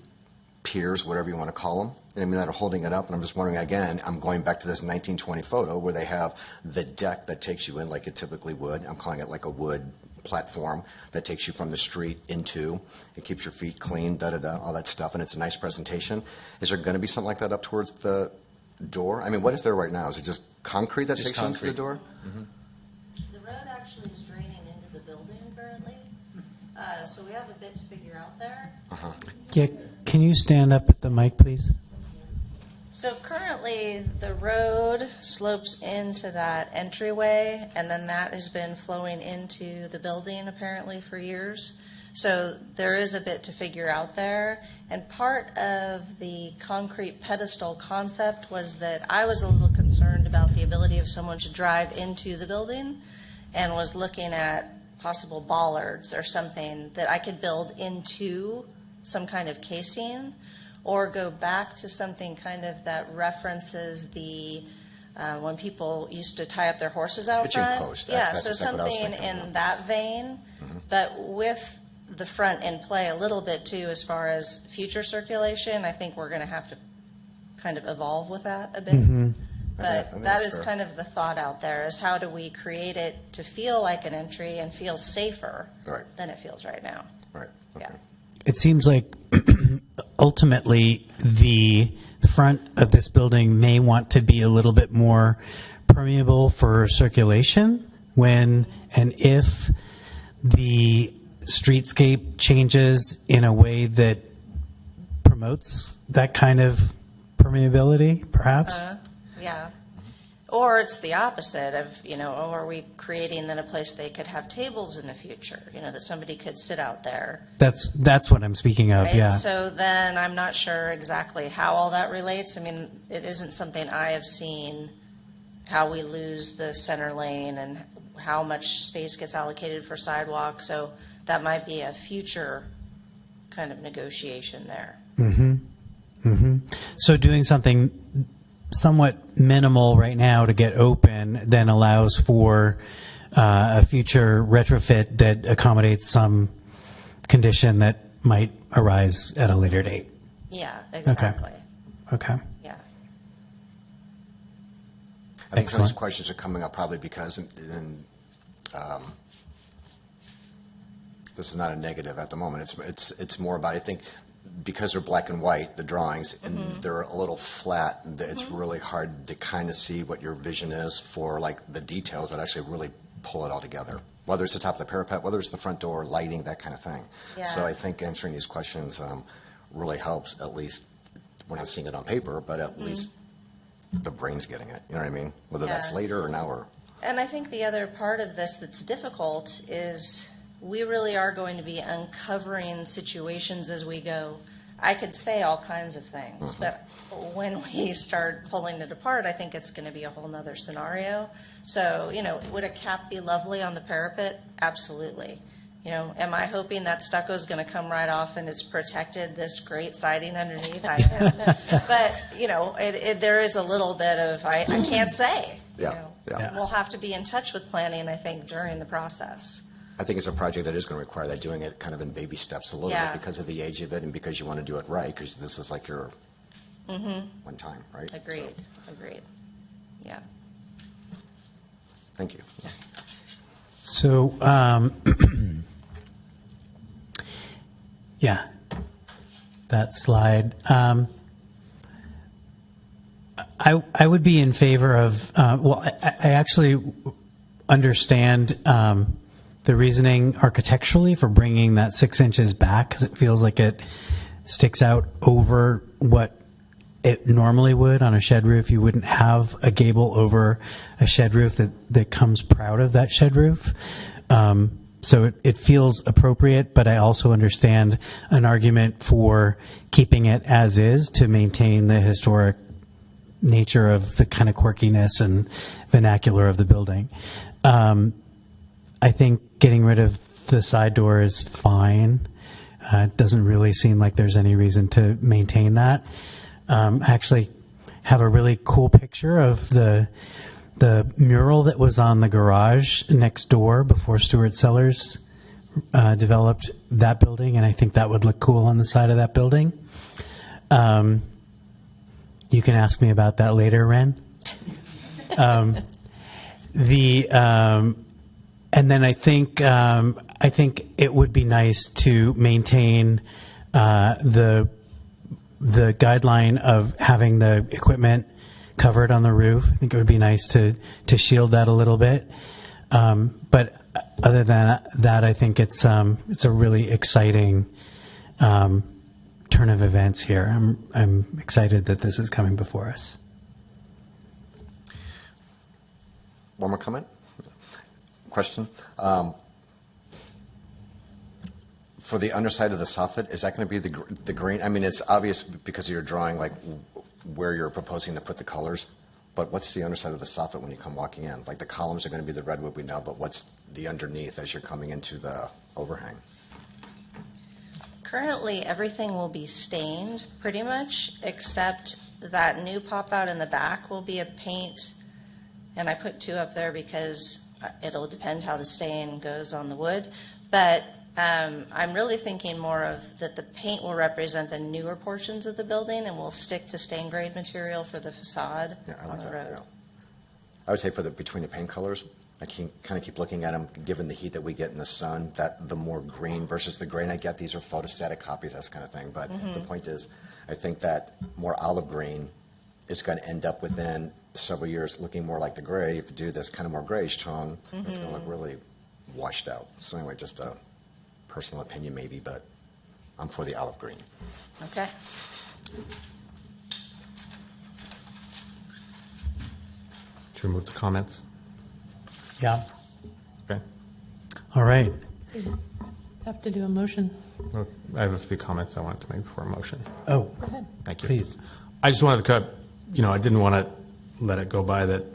S12: piers, whatever you want to call them. I mean, that are holding it up, and I'm just wondering, again, I'm going back to this 1920 photo where they have the deck that takes you in like it typically would. I'm calling it like a wood platform that takes you from the street into. It keeps your feet clean, all that stuff, and it's a nice presentation. Is there going to be something like that up towards the door? I mean, what is there right now? Is it just concrete that takes you into the door?
S11: Mm-hmm.
S4: The road actually is draining into the building currently, so we have a bit to figure out there.
S1: Yeah, can you stand up at the mic, please?
S4: So currently, the road slopes into that entryway, and then that has been flowing into the building apparently for years. So there is a bit to figure out there. And part of the concrete pedestal concept was that I was a little concerned about the ability of someone to drive into the building, and was looking at possible bollards or something that I could build into some kind of casing, or go back to something kind of that references the, when people used to tie up their horses out
S12: Hitching
S4: front.
S12: post,
S4: Yeah,
S12: that's
S4: so
S12: exactly what I was
S4: something
S12: thinking,
S4: in
S12: yeah.
S4: that vein, but with the front in play a little bit too, as far as future circulation. I think we're going to have to kind of evolve with that a bit.
S12: I think
S4: But that
S12: that's
S4: is
S12: fair.
S4: kind of the thought out there, is how do we create it to feel like an entry and feel safer
S12: Right.
S4: than it feels right now?
S12: Right.
S4: Yeah.
S1: It seems like ultimately the front of this building may want to be a little bit more permeable for circulation when and if the streetscape changes in a way that promotes that kind of permeability, perhaps.
S4: Yeah. Or it's the opposite of, oh, are we creating then a place they could have tables in the future, that somebody could sit out there?
S1: That's what I'm speaking of,
S4: Right?
S1: yeah.
S4: So then I'm not sure exactly how all that relates. I mean, it isn't something I have seen, how we lose the center lane and how much space gets allocated for sidewalk. So that might be a future kind of negotiation there.
S1: So doing something somewhat minimal right now to get open then allows for a future retrofit that accommodates some condition that might arise at a later date.
S4: Yeah, exactly.
S1: Okay.
S4: Yeah.
S12: I think some of these
S1: Excellent.
S12: questions are coming up probably because, this is not a negative at the moment. It's more about, I think, because they're black and white, the drawings, and they're a little flat, it's really hard to kind of see what your vision is for like the details that actually really pull it all together. Whether it's the top of the parapet, whether it's the front door, lighting, that kind of thing.
S4: Yeah.
S12: So I think answering these questions really helps, at least we're not seeing it on paper, but at least the brain's getting it. You know what I mean? Whether that's
S4: Yeah.
S12: later or now or.
S4: And I think the other part of this that's difficult is we really are going to be uncovering situations as we go. I could say all kinds of things, but when we start pulling it apart, I think it's going to be a whole nother scenario. So, would a cap be lovely on the parapet? Absolutely. Am I hoping that stucco is going to come right off and it's protected this great siding underneath? I don't know. But, there is a little bit of, I can't say.
S12: Yeah, yeah.
S4: We'll have to be in touch with planning, I think, during the process.
S12: I think it's a project that is going to require that, doing it kind of in baby steps a little
S4: Yeah.
S12: bit because of the age of it and because you want to do it right, because this is like your one time, right?
S4: Agreed,
S12: So,
S4: agreed. Yeah.
S12: thank you.
S1: So, yeah, that slide. I would be in favor of, I actually understand the reasoning architecturally for bringing that 6 inches back, because it feels like it sticks out over what it normally would on a shed roof. You wouldn't have a gable over a shed roof that comes proud of that shed roof. So it feels appropriate, but I also understand an argument for keeping it as is to maintain the historic nature of the kind of quirkiness and vernacular of the building. I think getting rid of the side door is fine. It doesn't really seem like there's any reason to maintain that. I actually have a really cool picture of the mural that was on the garage next door before Stuart Sellers developed that building, and I think that would look cool on the side of that building. You can ask me about that later, Ren. And then I think it would be nice to maintain the guideline of having the equipment covered on the roof. I think it would be nice to shield that a little bit. But other than that, I think it's a really exciting turn of events here. I'm excited that this is coming before us.
S12: One more comment? Question? For the underside of the soffit, is that going to be the green? I mean, it's obvious because you're drawing like where you're proposing to put the colors, but what's the underside of the soffit when you come walking in? Like the columns are going to be the redwood we know, but what's the underneath as you're coming into the overhang?
S4: Currently, everything will be stained pretty much, except that new pop-out in the back will be a paint, and I put 2 up there because it'll depend how the stain goes on the wood. But I'm really thinking more of that the paint will represent the newer portions of the building and will stick to stain grade material for the facade
S12: Yeah, I
S4: on
S12: like
S4: the
S12: that.
S4: road.
S12: Yeah. I would say between the paint colors, I can kind of keep looking at them, given the heat that we get in the sun, that the more green versus the gray. And I get these are photostatic copies, that kind of thing. But the point is, I think that more olive green is going to end up within several years looking more like the gray. If you do this kind of more grayish tone, it's going to look really washed out. So anyway, just a personal opinion maybe, but I'm for the olive green.
S4: Okay.
S5: Should we move to comments?
S1: Yeah.
S5: Okay.
S1: All right.
S3: Have to do a motion.
S5: Well, I have a few comments I wanted to make before a motion.
S1: Oh,
S3: Go ahead.
S5: Thank you.
S1: please.
S5: I just wanted to cut, I didn't want to let it go by that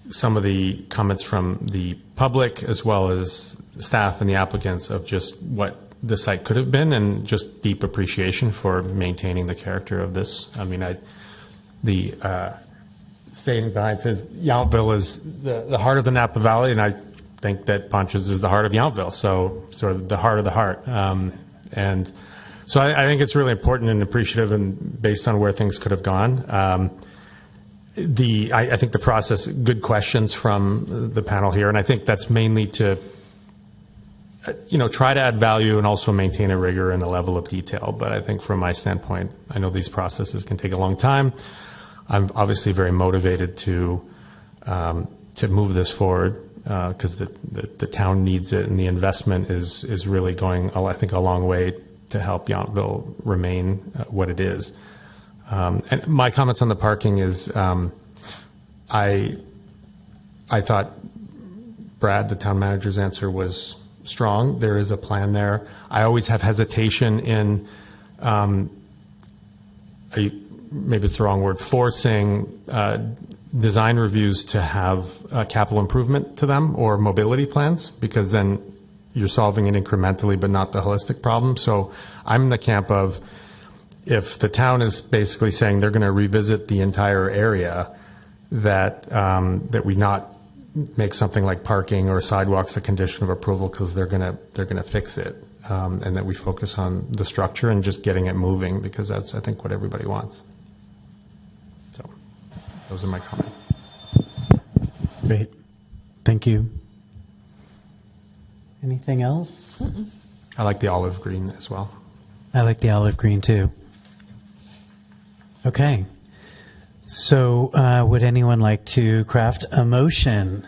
S5: some of the comments from the public as well as staff and the applicants of just what the site could have been and just deep appreciation for maintaining the character of this. I mean, the statement behind says Yountville is the heart of the Napa Valley, and I think that Ponch's is the heart of Yountville, so sort of the heart of the heart. And so I think it's really important and appreciative, and based on where things could have gone. I think the process, good questions from the panel here, and I think that's mainly to try to add value and also maintain a rigor and a level of detail. But I think from my standpoint, I know these processes can take a long time. I'm obviously very motivated to move this forward because the town needs it, and the investment is really going, I think, a long way to help Yountville remain what it is. And my comments on the parking is, I thought Brad, the town manager's answer was strong. There is a plan there. I always have hesitation in, maybe it's the wrong word, forcing design reviews to have capital improvement to them or mobility plans, because then you're solving it incrementally but not the holistic problem. So I'm in the camp of, if the town is basically saying they're going to revisit the entire area, that we not make something like parking or sidewalks a condition of approval because they're going to fix it, and that we focus on the structure and just getting it moving, because that's, I think, what everybody wants. So those are my comments.
S1: Great. Thank you. Anything else?
S5: I like the olive green as well.
S1: I like the olive green too. Okay. So would anyone like to craft a motion?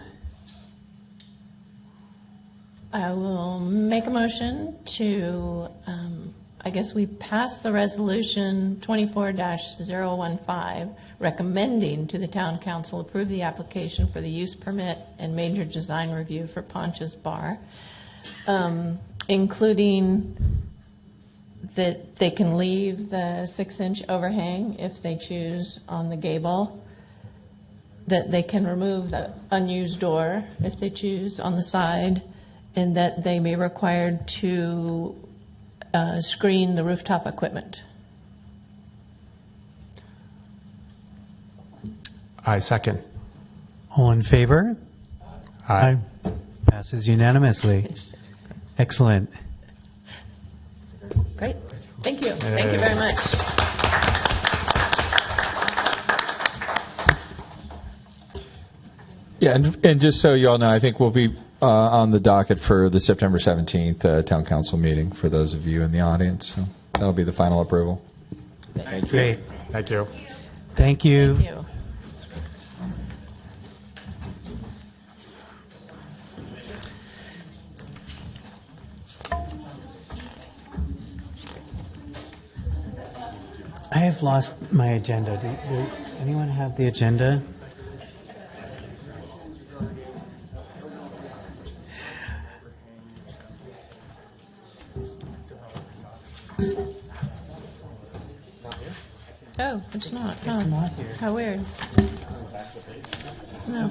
S3: I will make a motion to, I guess we pass the resolution 24-015, recommending to the town council approve the application for the use permit and major design review for Ponch's Bar, including that they can leave the 6-inch overhang if they choose on the gable, that they can remove the unused door if they choose on the side, and that they be required to screen the rooftop equipment.
S5: I second.
S1: All in favor?
S5: Aye.
S1: Passes unanimously. Excellent.
S3: Great. Thank you. Thank you very much.
S10: Yeah, and just so you all know, I think we'll be on the docket for the September 17th town council meeting for those of you in the audience. So that'll be the final approval.
S5: Thank you.
S1: Great.
S5: Thank you.
S1: Thank you.
S3: Thank you.
S1: I have lost my agenda. Do anyone have the agenda?
S3: Oh, it's not, huh?
S1: It's not here.
S3: How weird. No.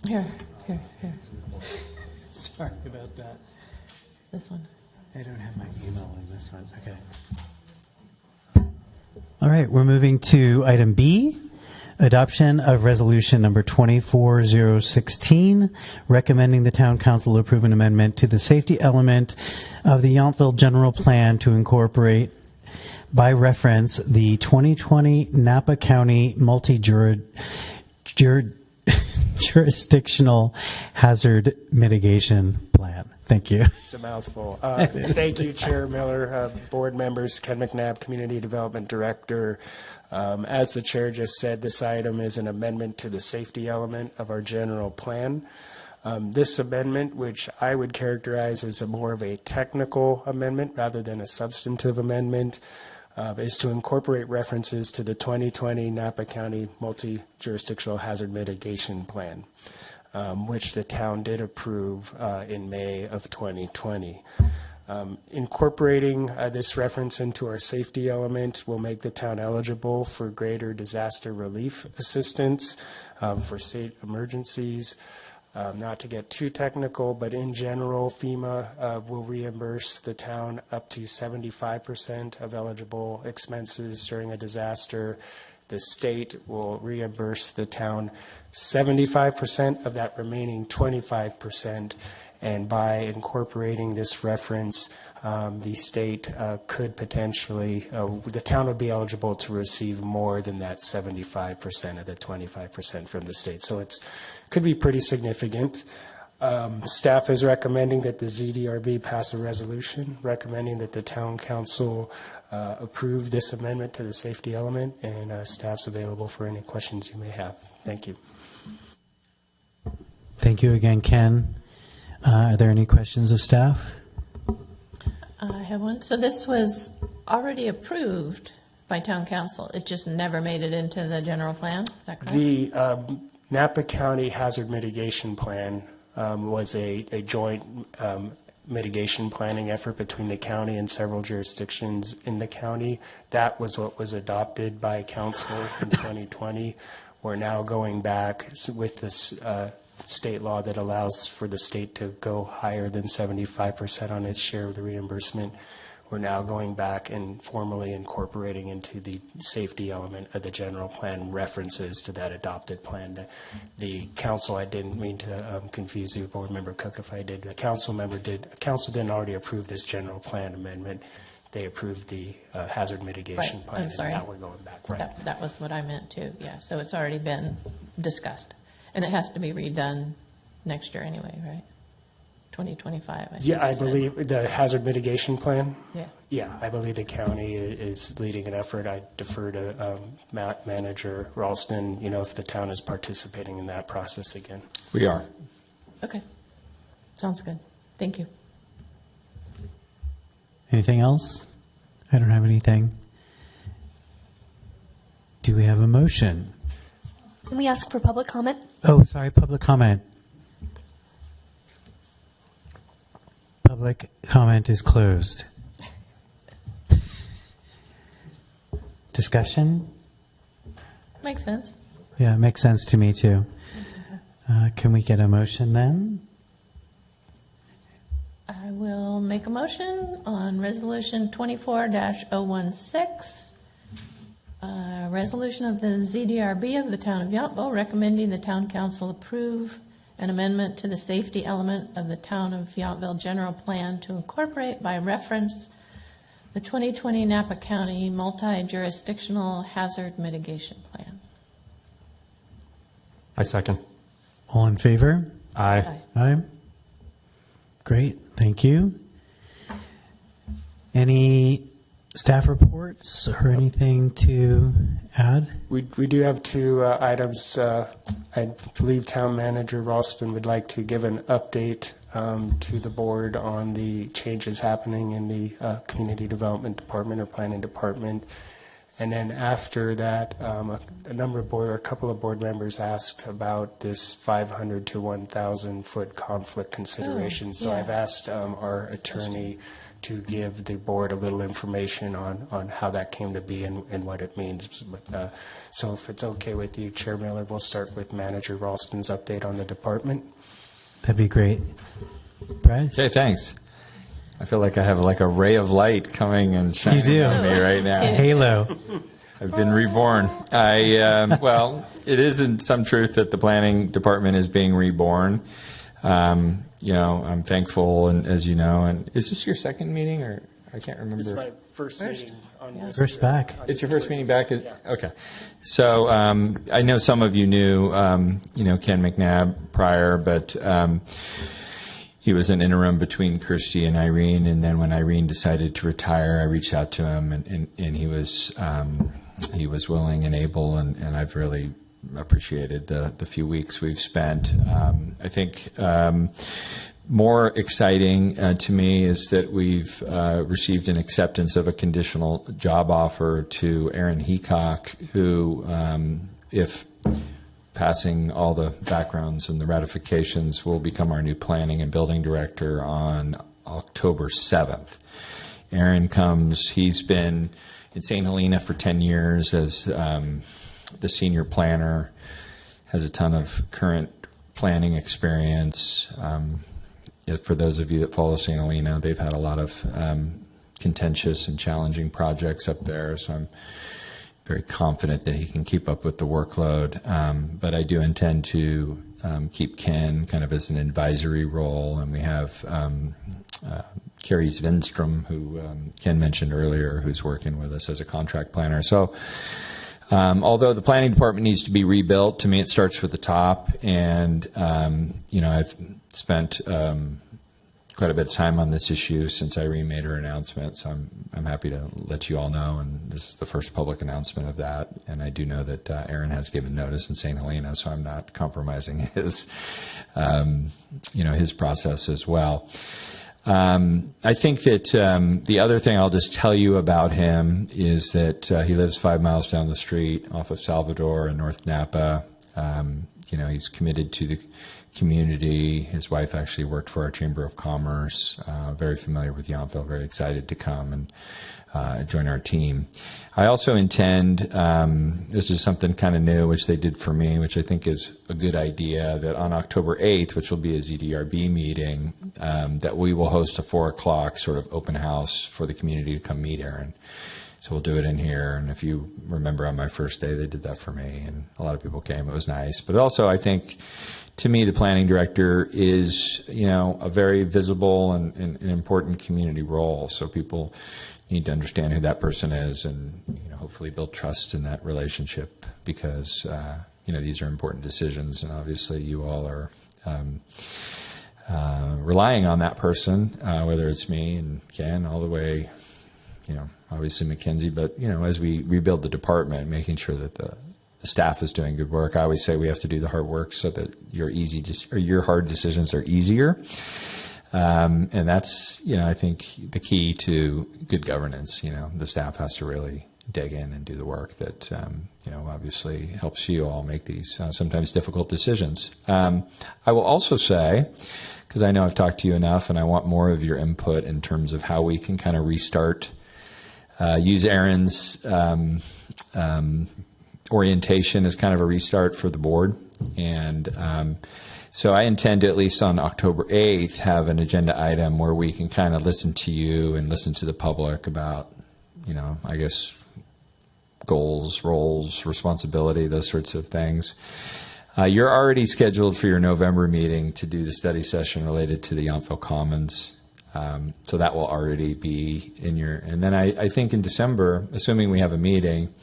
S3: Here.
S1: Sorry about that.
S3: This one.
S1: I don't have my email in this one. Okay. All right, we're moving to item B, adoption of resolution number 24016, recommending the town council approve an amendment to the safety element of the Yountville general plan to incorporate by reference the 2020 Napa County jurisdictional hazard mitigation plan. Thank you.
S2: It's a mouthful. Thank you, Chair Miller, board members, Ken McNabb, Community Development Director. As the chair just said, this item is an amendment to the safety element of our general plan. This amendment, which I would characterize as more of a technical amendment rather than a substantive amendment, is to incorporate references to the 2020 Napa County Multi-Jurisdictional Hazard Mitigation Plan, which the town did approve in May of 2020. Incorporating this reference into our safety element will make the town eligible for greater disaster relief assistance for state emergencies. Not to get too technical, but in general, FEMA will reimburse the town up to 75% of eligible expenses during a disaster. The state will reimburse the town 75% of that remaining 25%. And by incorporating this reference, the state could potentially, the town would be eligible to receive more than that 75% of the 25% from the state. So it could be pretty significant. Staff is recommending that the ZDRB pass a resolution recommending that the town council approve this amendment to the safety element, and staff's available for any questions you may have. Thank you.
S1: Thank you again, Ken. Are there any questions of staff?
S3: I have one. So this was already approved by town council. It just never made it into the general plan? Is that correct?
S2: The Napa County Hazard Mitigation Plan was a joint mitigation planning effort between the county and several jurisdictions in the county. That was what was adopted by council in 2020. We're now going back with this state law that allows for the state to go higher than 75% on its share of the reimbursement. We're now going back and formally incorporating into the safety element of the general plan references to that adopted plan. The council, I didn't mean to confuse you, Board Member Cook, if I did. The council didn't already approve this general plan amendment. They approved the hazard mitigation
S3: Right.
S2: plan.
S3: I'm sorry.
S2: And now we're going back. Right.
S3: That was what I meant too. Yeah. So it's already been discussed. And it has to be redone next year anyway, right? 2025.
S2: I believe the hazard mitigation plan.
S3: Yeah.
S2: Yeah, I believe the county is leading an effort. I defer to Manager Ralston, if the town is participating in that process again.
S10: We are.
S3: Okay. Sounds good. Thank you.
S1: Anything else? I don't have anything. Do we have a motion?
S9: Can we ask for public comment?
S1: Oh, sorry, public comment. Public comment is closed. Discussion?
S3: Makes sense.
S1: Yeah, it makes sense to me too. Can we get a motion then?
S3: I will make a motion on resolution 24-016. Resolution of the ZDRB of the town of Yountville recommending the town council approve an amendment to the safety element of the town of Yountville general plan to incorporate by reference the 2020 Napa County multi-jurisdictional hazard mitigation plan.
S5: I second.
S1: All in favor?
S5: Aye.
S1: Aye. Great, thank you. Any staff reports or anything to add?
S2: We do have two items. I believe Town Manager Ralston would like to give an update to the board on the changes happening in the Community Development Department or Planning Department. And then after that, a couple of board members asked about this 500 to 1,000 foot conflict consideration. So
S3: yeah.
S2: I've asked our attorney to give the board a little information on how that came to be and what it means. But, so if it's okay with you, Chair Miller, we'll start with Manager Ralston's update on the department.
S1: That'd be great. Brad?
S10: Okay, thanks. I feel like I have like a ray of light coming and shining
S1: You do.
S10: on me right now.
S1: Halo.
S10: I've been reborn. Well, it is in some truth that the planning department is being reborn. I'm thankful, and as you know, and is this your second meeting, or I can't remember?
S2: It's my first meeting on this.
S1: First back.
S10: It's your first meeting back?
S2: Yeah.
S10: Okay. So I know some of you knew, Ken McNabb prior, but he was an interim between Kirsty and Irene, and then when Irene decided to retire, I reached out to him, and he was willing and able, and I've really appreciated the few weeks we've spent. I think more exciting to me is that we've received an acceptance of a conditional job offer to Aaron Heacock, who, if passing all the backgrounds and the ratifications, will become our new planning and building director on October 7th. Aaron he's been in St. Helena for 10 years as the senior planner, has a ton of current planning experience. For those of you that follow St. Helena, they've had a lot of contentious and challenging projects up there, so I'm very confident that he can keep up with the workload. But I do intend to keep Ken kind of as an advisory role, and we have Carrie Svenstrom, who Ken mentioned earlier, who's working with us as a contract planner. So although the planning department needs to be rebuilt, to me it starts with the top, and I've spent quite a bit of time on this issue since Irene made her announcement, so I'm happy to let you all know, and this is the first public announcement of that. And I do know that Aaron has given notice in St. Helena, so I'm not compromising his his process as well. I think that the other thing I'll just tell you about him is that he lives 5 miles down the street off of Salvador in North Napa. He's committed to the community. His wife actually worked for our Chamber of Commerce, very familiar with Yountville, very excited to come and join our team. I also intend, this is something kind of new, which they did for me, which I think is a good idea, that on October 8th, which will be a ZDRB meeting, that we will host a 4 o'clock sort of open house for the community to come meet Aaron. So we'll do it in here. And if you remember on my first day, they did that for me, and a lot of people came. It was nice. But also, I think, to me, the planning director is, a very visible and an important community role. So people need to understand who that person is, and hopefully build trust in that relationship, because these are important decisions, and obviously you all are relying on that person, whether it's me and Ken, all the way, obviously Mackenzie, but as we rebuild the department, making sure that the staff is doing good work. I always say we have to do the hard work so that your hard decisions are easier. And that's, I think, the key to good governance. The staff has to really dig in and do the work that, obviously helps you all make these sometimes difficult decisions. I will also say, because I know I've talked to you enough and I want more of your input in terms of how we can kind of restart, use Aaron's orientation as kind of a restart for the board. And so I intend to, at least on October 8th, have an agenda item where we can kind of listen to you and listen to the public about, I guess, goals, roles, responsibility, those sorts of things. You're already scheduled for your November meeting to do the study session related to the Yountville Commons. So that will already be in your, and then I think in December, assuming we have a meeting,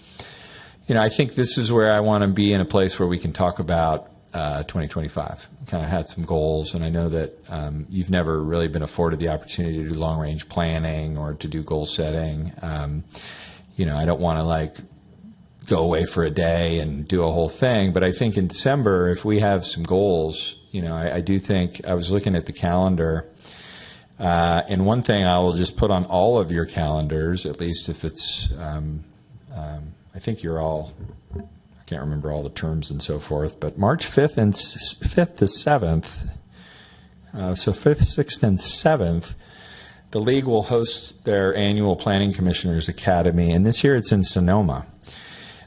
S10: I think this is where I want to be in a place where we can talk about 2025. Kind of had some goals, and I know that you've never really been afforded the opportunity to do long-range planning or to do goal setting. I don't want to go away for a day and do a whole thing, but I think in December, if we have some goals, I do think, I was looking at the calendar, and one thing I will just put on all of your calendars, at least if it's I think you're all, I can't remember all the terms and so forth, but March 5th and 5th to 7th, so 5th, 6th, and 7th, the league will host their annual Planning Commissioners Academy, and this year it's in Sonoma.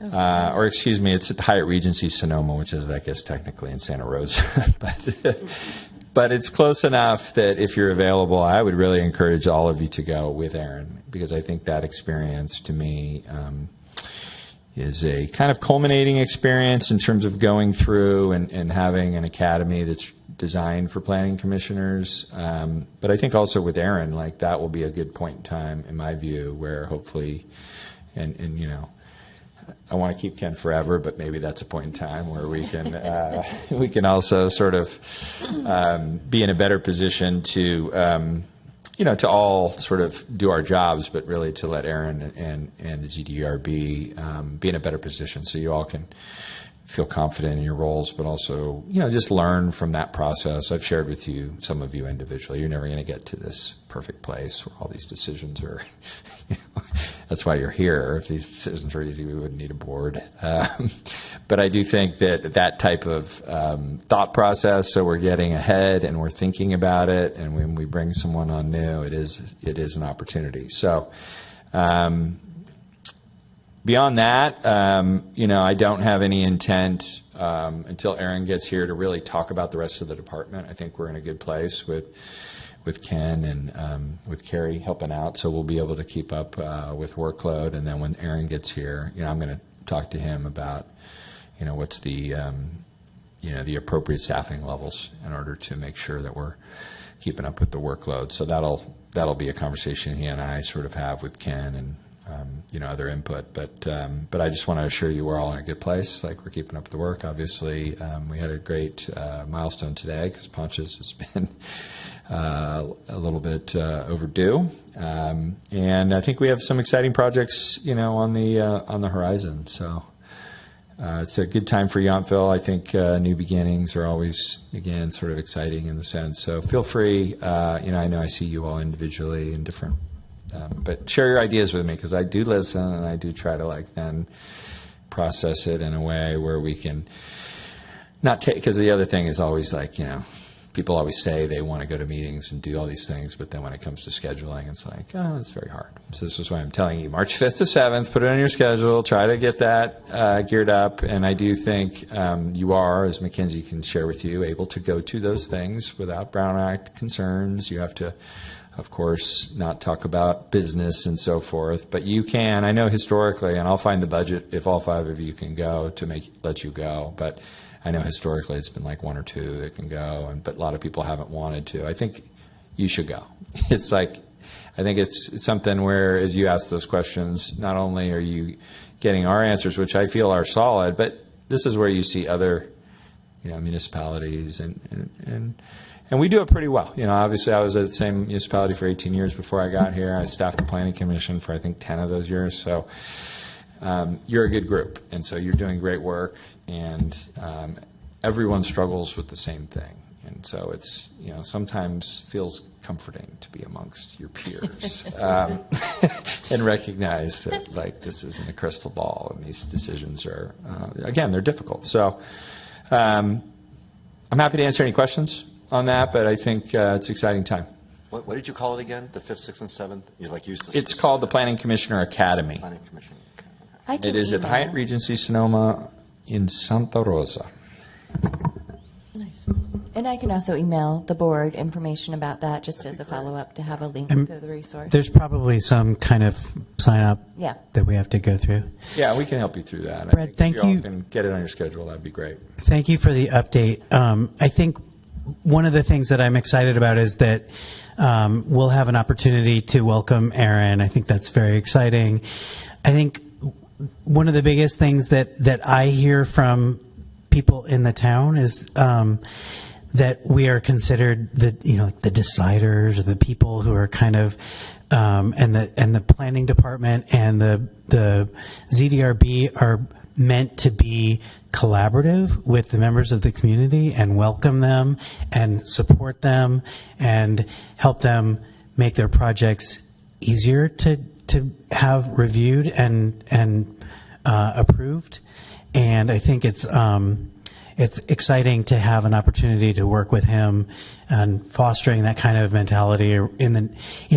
S10: Or excuse me, it's at the Hyatt Regency Sonoma, which is, I guess, technically in Santa Rosa. But it's close enough that if you're available, I would really encourage all of you to go with Aaron, because I think that experience to me is a kind of culminating experience in terms of going through and having an academy that's designed for planning commissioners. But I think also with Aaron, like that will be a good point in time, in my view, where hopefully, and you know, I want to keep Ken forever, but maybe that's a point in time where we can also sort of be in a better position to to all sort of do our jobs, but really to let Aaron and the ZDRB be in a better position, so you all can feel confident in your roles, but also just learn from that process. I've shared with you, some of you individually, you're never going to get to this perfect place where all these decisions are. That's why you're here. If these decisions were easy, we wouldn't need a board. But I do think that type of thought process, so we're getting ahead and we're thinking about it, and when we bring someone on new, it is an opportunity. So beyond that, I don't have any intent until Aaron gets here to really talk about the rest of the department. I think we're in a good place with Ken and with Carrie helping out, so we'll be able to keep up with workload. And then when Aaron gets here, I'm going to talk to him about what's the the appropriate staffing levels in order to make sure that we're keeping up with the workload. So that'll be a conversation he and I sort of have with Ken and other input. But I just want to assure you we're all in a good place. Like, we're keeping up with the work. Obviously, we had a great milestone today because Ponchos has been a little bit overdue, and I think we have some exciting projects, on the horizon. So it's a good time for Yountville. I think new beginnings are always, again, sort of exciting in the sense. So feel free. I know I see you all individually in different. But share your ideas with me, because I do listen and I do try to then process it in a way where we can not take, because the other thing is always people always say they want to go to meetings and do all these things, but then when it comes to scheduling, it's it's very hard. So this is why I'm telling you, March 5th to 7th, put it on your schedule, try to get that geared up. And I do think you are, as Mackenzie can share with you, able to go to those things without Brown Act concerns. You have to, of course, not talk about business and so forth, but you can. I know historically, and I'll find the budget if all 5 of you can go to let you go, but I know historically it's been 1 or 2 that can go, but a lot of people haven't wanted to. I think you should go. It's I think it's something where, as you ask those questions, not only are you getting our answers, which I feel are solid, but this is where you see other municipalities and we do it pretty well. Obviously I was at the same municipality for 18 years before I got here. I staffed the Planning Commission for I think 10 of those years. So you're a good group, and so you're doing great work, and everyone struggles with the same thing. And so it's, sometimes feels comforting to be amongst your peers and recognize that this isn't a crystal ball, and these decisions are, again, they're difficult. So I'm happy to answer any questions on that, but I think it's an exciting time.
S12: What did you call it again? The 5th, 6th, and 7th? You used the
S10: It's called the Planning Commissioner Academy.
S12: Planning Commission.
S10: It is at the Hyatt Regency Sonoma in Santa Rosa.
S3: Nice.
S13: And I can also email the board information about that, just as a follow-up, to have a link to the resource.
S1: There's probably some kind of sign-up that we have to go through.
S10: Yeah, we can help you through that.
S1: Brett, thank
S10: if you
S1: you.
S10: all can get it on your schedule, that'd be great.
S1: Thank you for the update. I think one of the things that I'm excited about is that we'll have an opportunity to welcome Aaron. I think that's very exciting. I think one of the biggest things that I hear from people in the town is that we are considered the deciders, the people who are kind of and the planning department and the ZDRB are meant to be collaborative with the members of the community and welcome them and support them and help them make their projects easier to to have reviewed and approved, and I think it's exciting to have an opportunity to work with him and fostering that kind of mentality in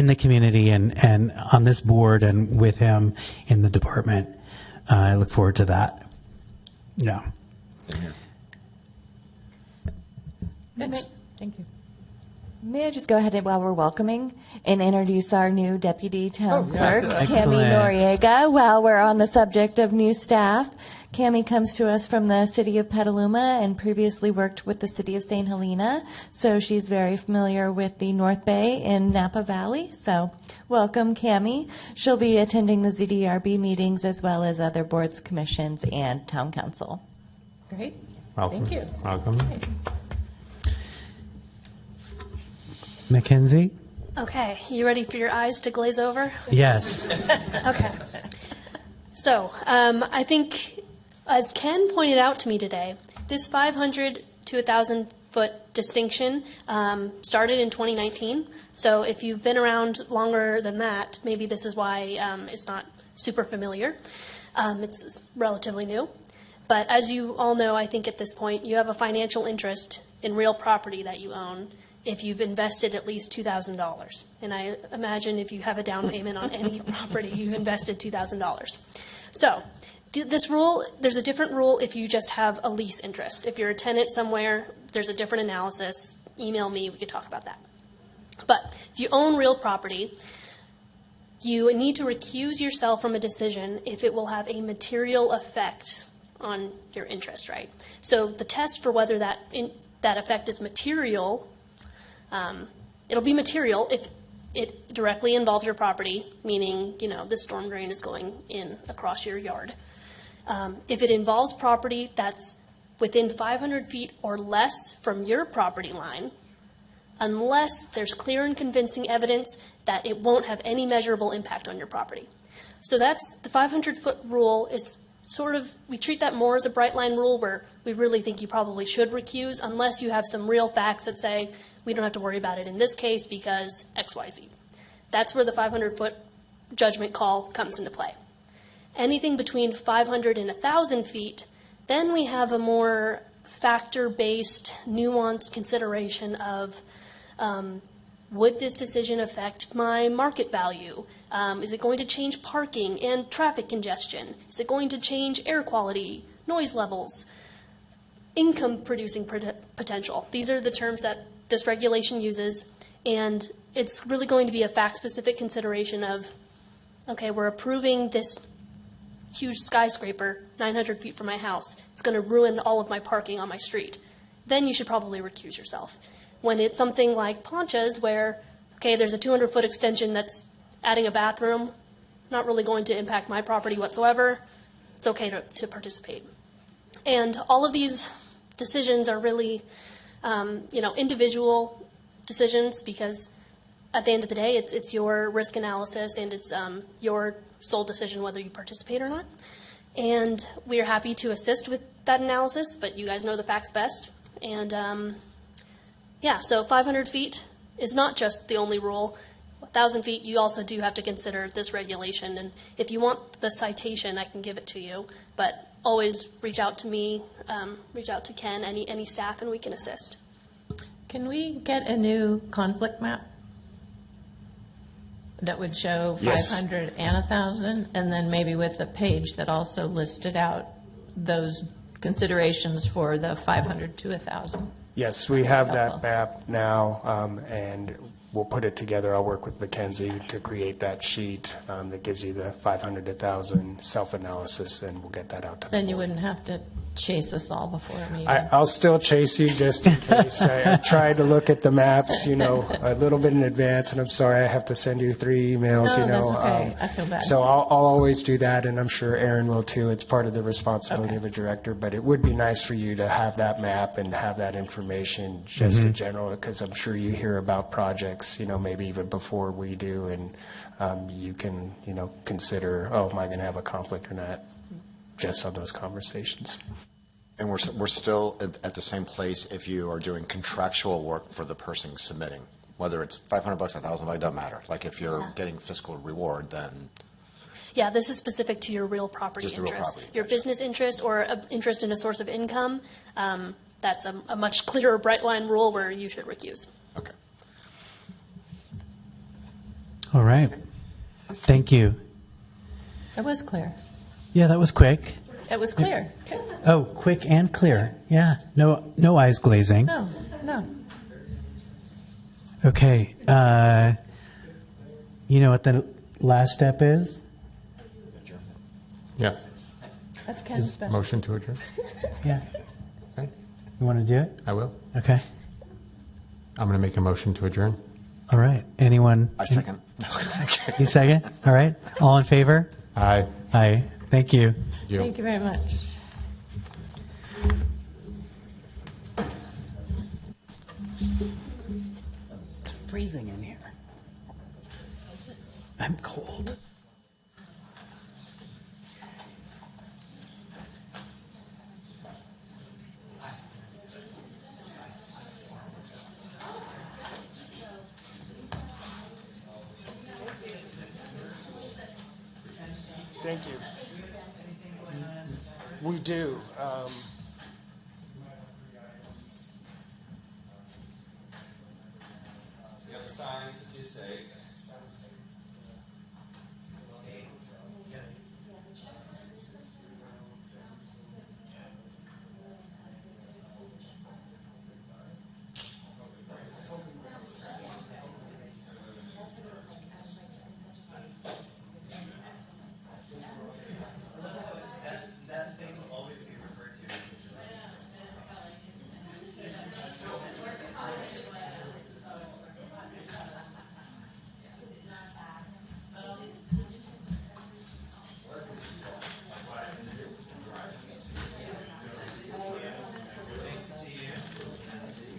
S1: the community and on this board and with him in the department. I look forward to that. Yeah.
S3: Thank you.
S13: May I just go ahead and, while we're welcoming, and introduce our new deputy town clerk, Cami
S1: Excellent.
S13: Noriega. While we're on the subject of new staff, Cami comes to us from the city of Petaluma and previously worked with the city of St. Helena, so she's very familiar with the North Bay in Napa Valley. So welcome, Cami. She'll be attending the ZDRB meetings as well as other boards, commissions, and town council.
S3: Great.
S5: Welcome.
S3: Thank you.
S5: Welcome.
S1: Mackenzie?
S9: Okay, you ready for your eyes to glaze over?
S1: Yes.
S9: Okay. So, I think, as Ken pointed out to me today, this 500 to 1,000 foot distinction started in 2019. So if you've been around longer than that, maybe this is why it's not super familiar. It's relatively new. But as you all know, I think at this point, you have a financial interest in real property that you own if you've invested at least $2,000. And I imagine if you have a down payment on any property, you've invested $2,000. So this rule, there's a different rule if you just have a lease interest. If you're a tenant somewhere, there's a different analysis. Email me, we could talk about that. But if you own real property, you need to recuse yourself from a decision if it will have a material effect on your interest, right? So the test for whether that effect is material, it'll be material if it directly involves your property, meaning, the storm drain is going in across your yard. If it involves property that's within 500 feet or less from your property line, unless there's clear and convincing evidence that it won't have any measurable impact on your property. So that's the 500-foot rule is we treat that more as a bright line rule where we really think you probably should recuse unless you have some real facts that say we don't have to worry about it in this case because X, Y, Z. That's where the 500-foot judgment call comes into play. Anything between 500 and 1,000 feet, then we have a more factor-based, nuanced consideration of would this decision affect my market value? Is it going to change parking and traffic congestion? Is it going to change air quality, noise levels, income-producing potential? These are the terms that this regulation uses, and it's really going to be a fact-specific consideration of, okay, we're approving this huge skyscraper 900 feet from my house. It's going to ruin all of my parking on my street. Then you should probably recuse yourself. When it's something like Ponchas where, okay, there's a 200-foot extension that's adding a bathroom, not really going to impact my property whatsoever, it's okay to participate. And all of these decisions are really, individual decisions because at the end of the day, it's your risk analysis and it's your sole decision whether you participate or not. And we are happy to assist with that analysis, but you guys know the facts best. And so 500 feet is not just the only rule. 1,000 feet, you also do have to consider this regulation. And if you want the citation, I can give it to you. But always reach out to me, reach out to Ken, any staff, and we can assist.
S3: Can we get a new conflict map that would show 500 and 1,000, and then maybe with a page that also listed out those considerations for the 500 to 1,000?
S2: Yes, we have that map now, and we'll put it together. I'll work with Mackenzie to create that sheet that gives you the 500 to 1,000 self-analysis, and we'll get that out to the
S3: Then you
S2: board.
S3: wouldn't have to chase us all before a meeting.
S2: I'll still chase you just in case. I tried to look at the maps, a little bit in advance, and I'm sorry I have to send you 3 emails,
S3: No, that's okay. I feel bad.
S2: So I'll always do that, and I'm sure Aaron will too. It's part of the responsibility of a director, but it would be nice for you to have that map and have that information just in general, because I'm sure you hear about projects, maybe even before we do, and you can, consider, am I going to have a conflict or not, just on those conversations.
S12: And we're still at the same place if you are doing contractual work for the person submitting. Whether it's $500, $1,000, it doesn't matter. Like if you're
S9: Yeah.
S12: getting fiscal reward, then
S9: Yeah, this is specific to your real property
S12: Just the real
S9: interest.
S12: property,
S9: Your
S12: gotcha.
S9: business interest or a interest in a source of income, that's a much clearer, bright line rule where you should recuse.
S12: okay.
S1: All right. Thank you.
S3: That was clear.
S1: Yeah, that was quick.
S3: It was clear.
S1: Oh, quick and clear. Yeah. No eyes glazing.
S3: No, no.
S1: Okay. You know what the last step is?
S5: Yes.
S3: That's kind of special.
S5: Motion to adjourn?
S1: Yeah.
S5: Okay.
S1: You want to do it?
S5: I will.
S1: Okay.
S5: I'm going to make a motion to adjourn.
S1: All right. Anyone?
S12: I second.
S1: You second? All right. All in favor?
S5: Aye.
S1: Aye. Thank you.
S5: You.
S3: Thank you very much.
S1: It's freezing in here. I'm cold.
S2: Thank you. We do.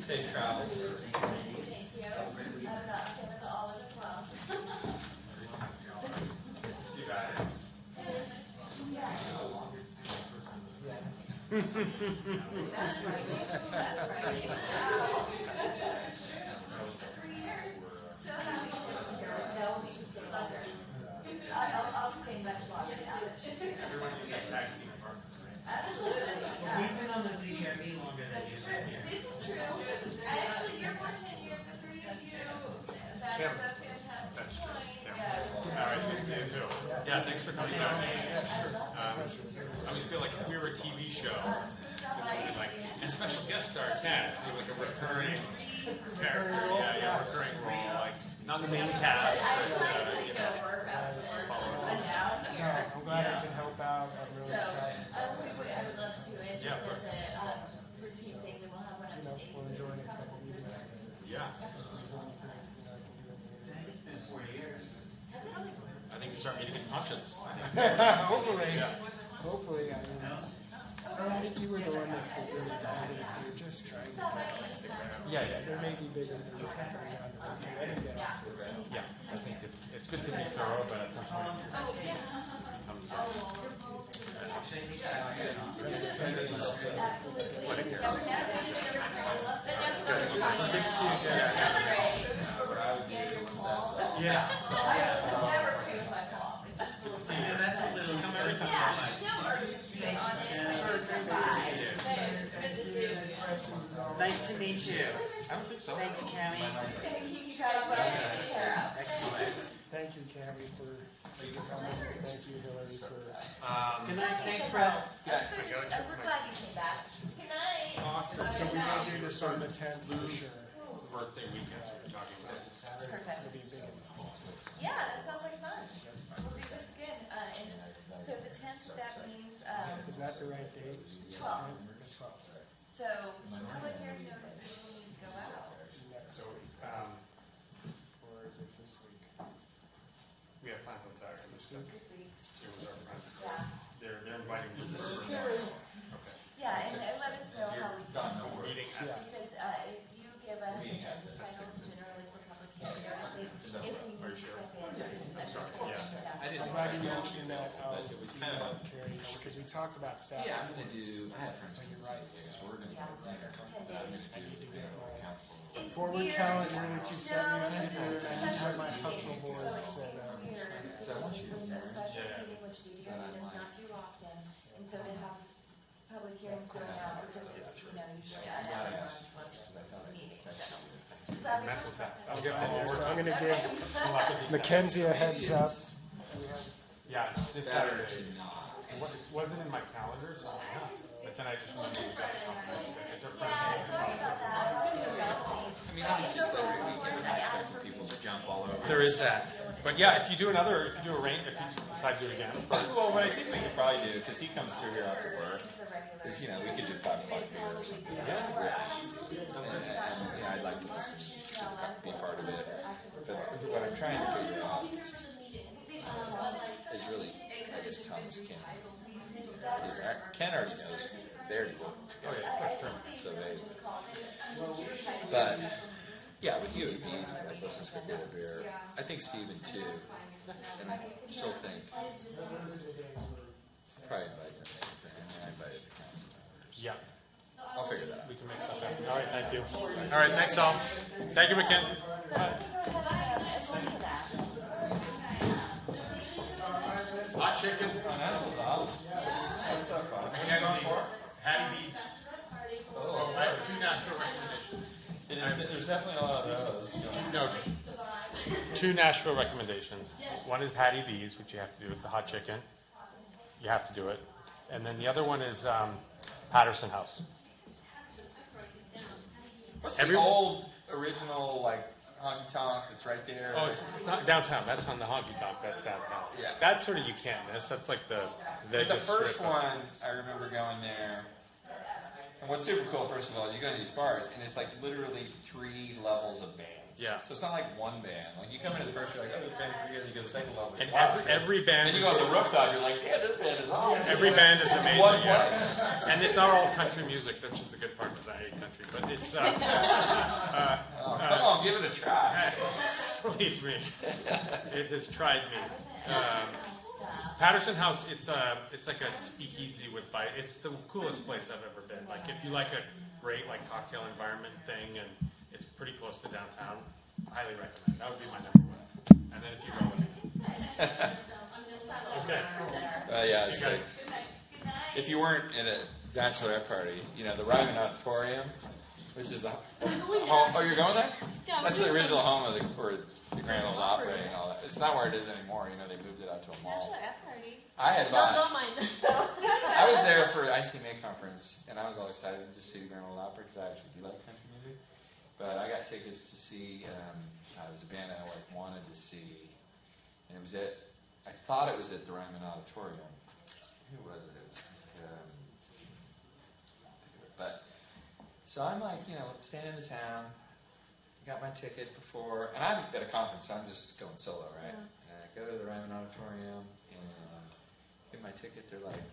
S11: Safe travels.
S1: We've been on the ZDRB longer than you have here.
S14: This is true. Actually, you're more tenured, the three of you. That is a fantastic point.
S5: Yeah, thanks for coming down. I always feel like if we were a TV show, it would be like, and special guest star Kat, be like a recurring character. Yeah, recurring role, like not the main cast, but you know.
S2: I'm glad I can help out. I'm really excited.
S14: I would love to. It's
S5: Yeah, of
S14: just
S5: course.
S14: a routine thing that we'll have one
S2: You know,
S14: up to
S2: we'll enjoy it a couple meetings.
S5: Yeah. I think you start meeting in conscience.
S2: Hopefully. Hopefully. I don't think you were the one that really got it. You're just trying to get off the ground.
S5: Yeah.
S2: There may be bigger things happening on the way to get off the ground.
S5: Yeah, I think it's good to be thorough, but at some point,
S1: Yeah. Nice to meet you.
S5: I don't think so.
S1: Thanks, Cammie. Excellent.
S2: Thank you, Cammie, for coming. Thank you, Hillary, for.
S1: Good night. Thanks, Brad.
S14: We're glad you came back. Good night.
S2: Awesome. So we may do this on the 10th for sure.
S5: Birthday weekends we were talking about.
S14: Perfect.
S2: It'll be big.
S14: Yeah, that sounds like fun. We'll do this again. So the 10th, that means,
S2: Is that the right date?
S14: 12th.
S2: The 12th.
S14: So public hearing notices will need to go out.
S5: So,
S2: Or is it this week?
S5: we have plans on Saturday.
S14: This week.
S5: It was our friends.
S14: Yeah.
S5: They're inviting me to
S14: Yeah, and let us know how we can.
S5: meeting at
S14: Because if you give us titles generally for public hearing notices, if we need
S2: I'm glad you mentioned that. It was kind of because we talked about staff.
S15: Yeah, I'm gonna do. I have friends.
S2: You're right.
S15: So we're gonna go there. I need to get more council.
S14: It's
S2: forward calendar that you sent me, and I have my hustle board set up.
S14: Which the hearing does not do often, and so to have public hearings going out, because it's, usually
S5: Mental test. I'll get one more
S2: So I'm
S5: work
S2: going to
S5: done.
S2: give Mackenzie a heads up.
S5: Yeah, this Saturday. It wasn't in my calendar, so but then I just remembered we got the confirmation. Is there
S11: I mean, obviously, it's like if you can't expect people to jump all over.
S5: There is that. But yeah, if you do another, if you do a rain, if you decide to do it again.
S15: Well, what I think we could probably do, because he comes through here after work, is, we could do 5 o'clock beer or something. Yeah. And I'd like to listen, be part of it. But what I'm trying to figure out is really, I guess, Thomas Ken. Ken already knows they're doing it.
S5: Oh yeah, for sure.
S15: So but yeah, with you it'd be easy. Like, let's just go get a beer. I think Stephen too, and I still think probably invite them. And I invited the council members.
S5: Yeah.
S15: I'll figure that out.
S5: We can make that happen. All right, thank you. All right, thanks all. Thank you, Mackenzie. Hot chicken. Mackenzie, Hattie B's. Oh, I have 2 Nashville recommendations.
S15: There's definitely a lot of those.
S5: No, 2 Nashville recommendations. One is Hattie B's, which you have to do. It's the hot chicken. You have to do it. And then the other one is Patterson House.
S15: What's the old original honky tonk that's right there?
S5: Oh, it's not downtown. That's on the honky tonk. That's downtown.
S15: Yeah.
S5: That's sort of you can't miss. That's like the Vegas
S15: The first
S5: strip.
S15: one, I remember going there. And what's super cool, first of all, is you go to these bars, and it's like literally 3 levels of bands.
S5: Yeah.
S15: So it's not like one band. Like you come into the first, you're like, oh, this band's pretty good. And you go to the second level.
S5: And
S15: wow,
S5: every band.
S15: Then you go on the rooftop, you're like, yeah, this band is awesome.
S5: Every band is
S15: It's
S5: amazing.
S15: one
S5: Yeah.
S15: place.
S5: And it's not all country music, which is the good part, because I hate country. But it's.
S15: Come on, give it a try.
S5: Believe me, it has tried me. Patterson House, it's like a speakeasy with it's the coolest place I've ever been. Like if you like a great cocktail environment thing, and it's pretty close to downtown, highly recommend. That would be my number 1. And then if you go with me. Okay.
S15: Yeah, it's like, if you weren't in a bachelorette party, the Ryman Auditorium, which is the home. Oh, you're going there?
S9: Yeah,
S15: That's the original home of the Grand Ole Opry and all that. It's not where it is anymore. They moved it out to a mall. I had
S9: No, not mine.
S15: I was there for ICMA conference, and I was all excited to see the Grand Ole Opry because I actually do like country music. But I got tickets to see. It was a band I wanted to see, and it was I thought it was at the Ryman Auditorium. Who was it? It was but. So I'm staying in the town, got my ticket before, and I'm at a conference, so I'm just going solo, right? Yeah. And I go to the Ryman Auditorium and get my ticket. They're like,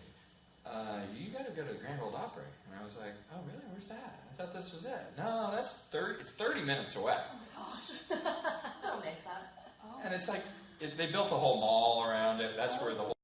S15: you got to go to the Grand Ole Opry. And I was like, oh, really? Where's that? I thought this was it. No, it's 30 minutes away.
S14: Oh my gosh. Don't mix that.
S15: And it's like, they built a whole mall around it. That's where the whole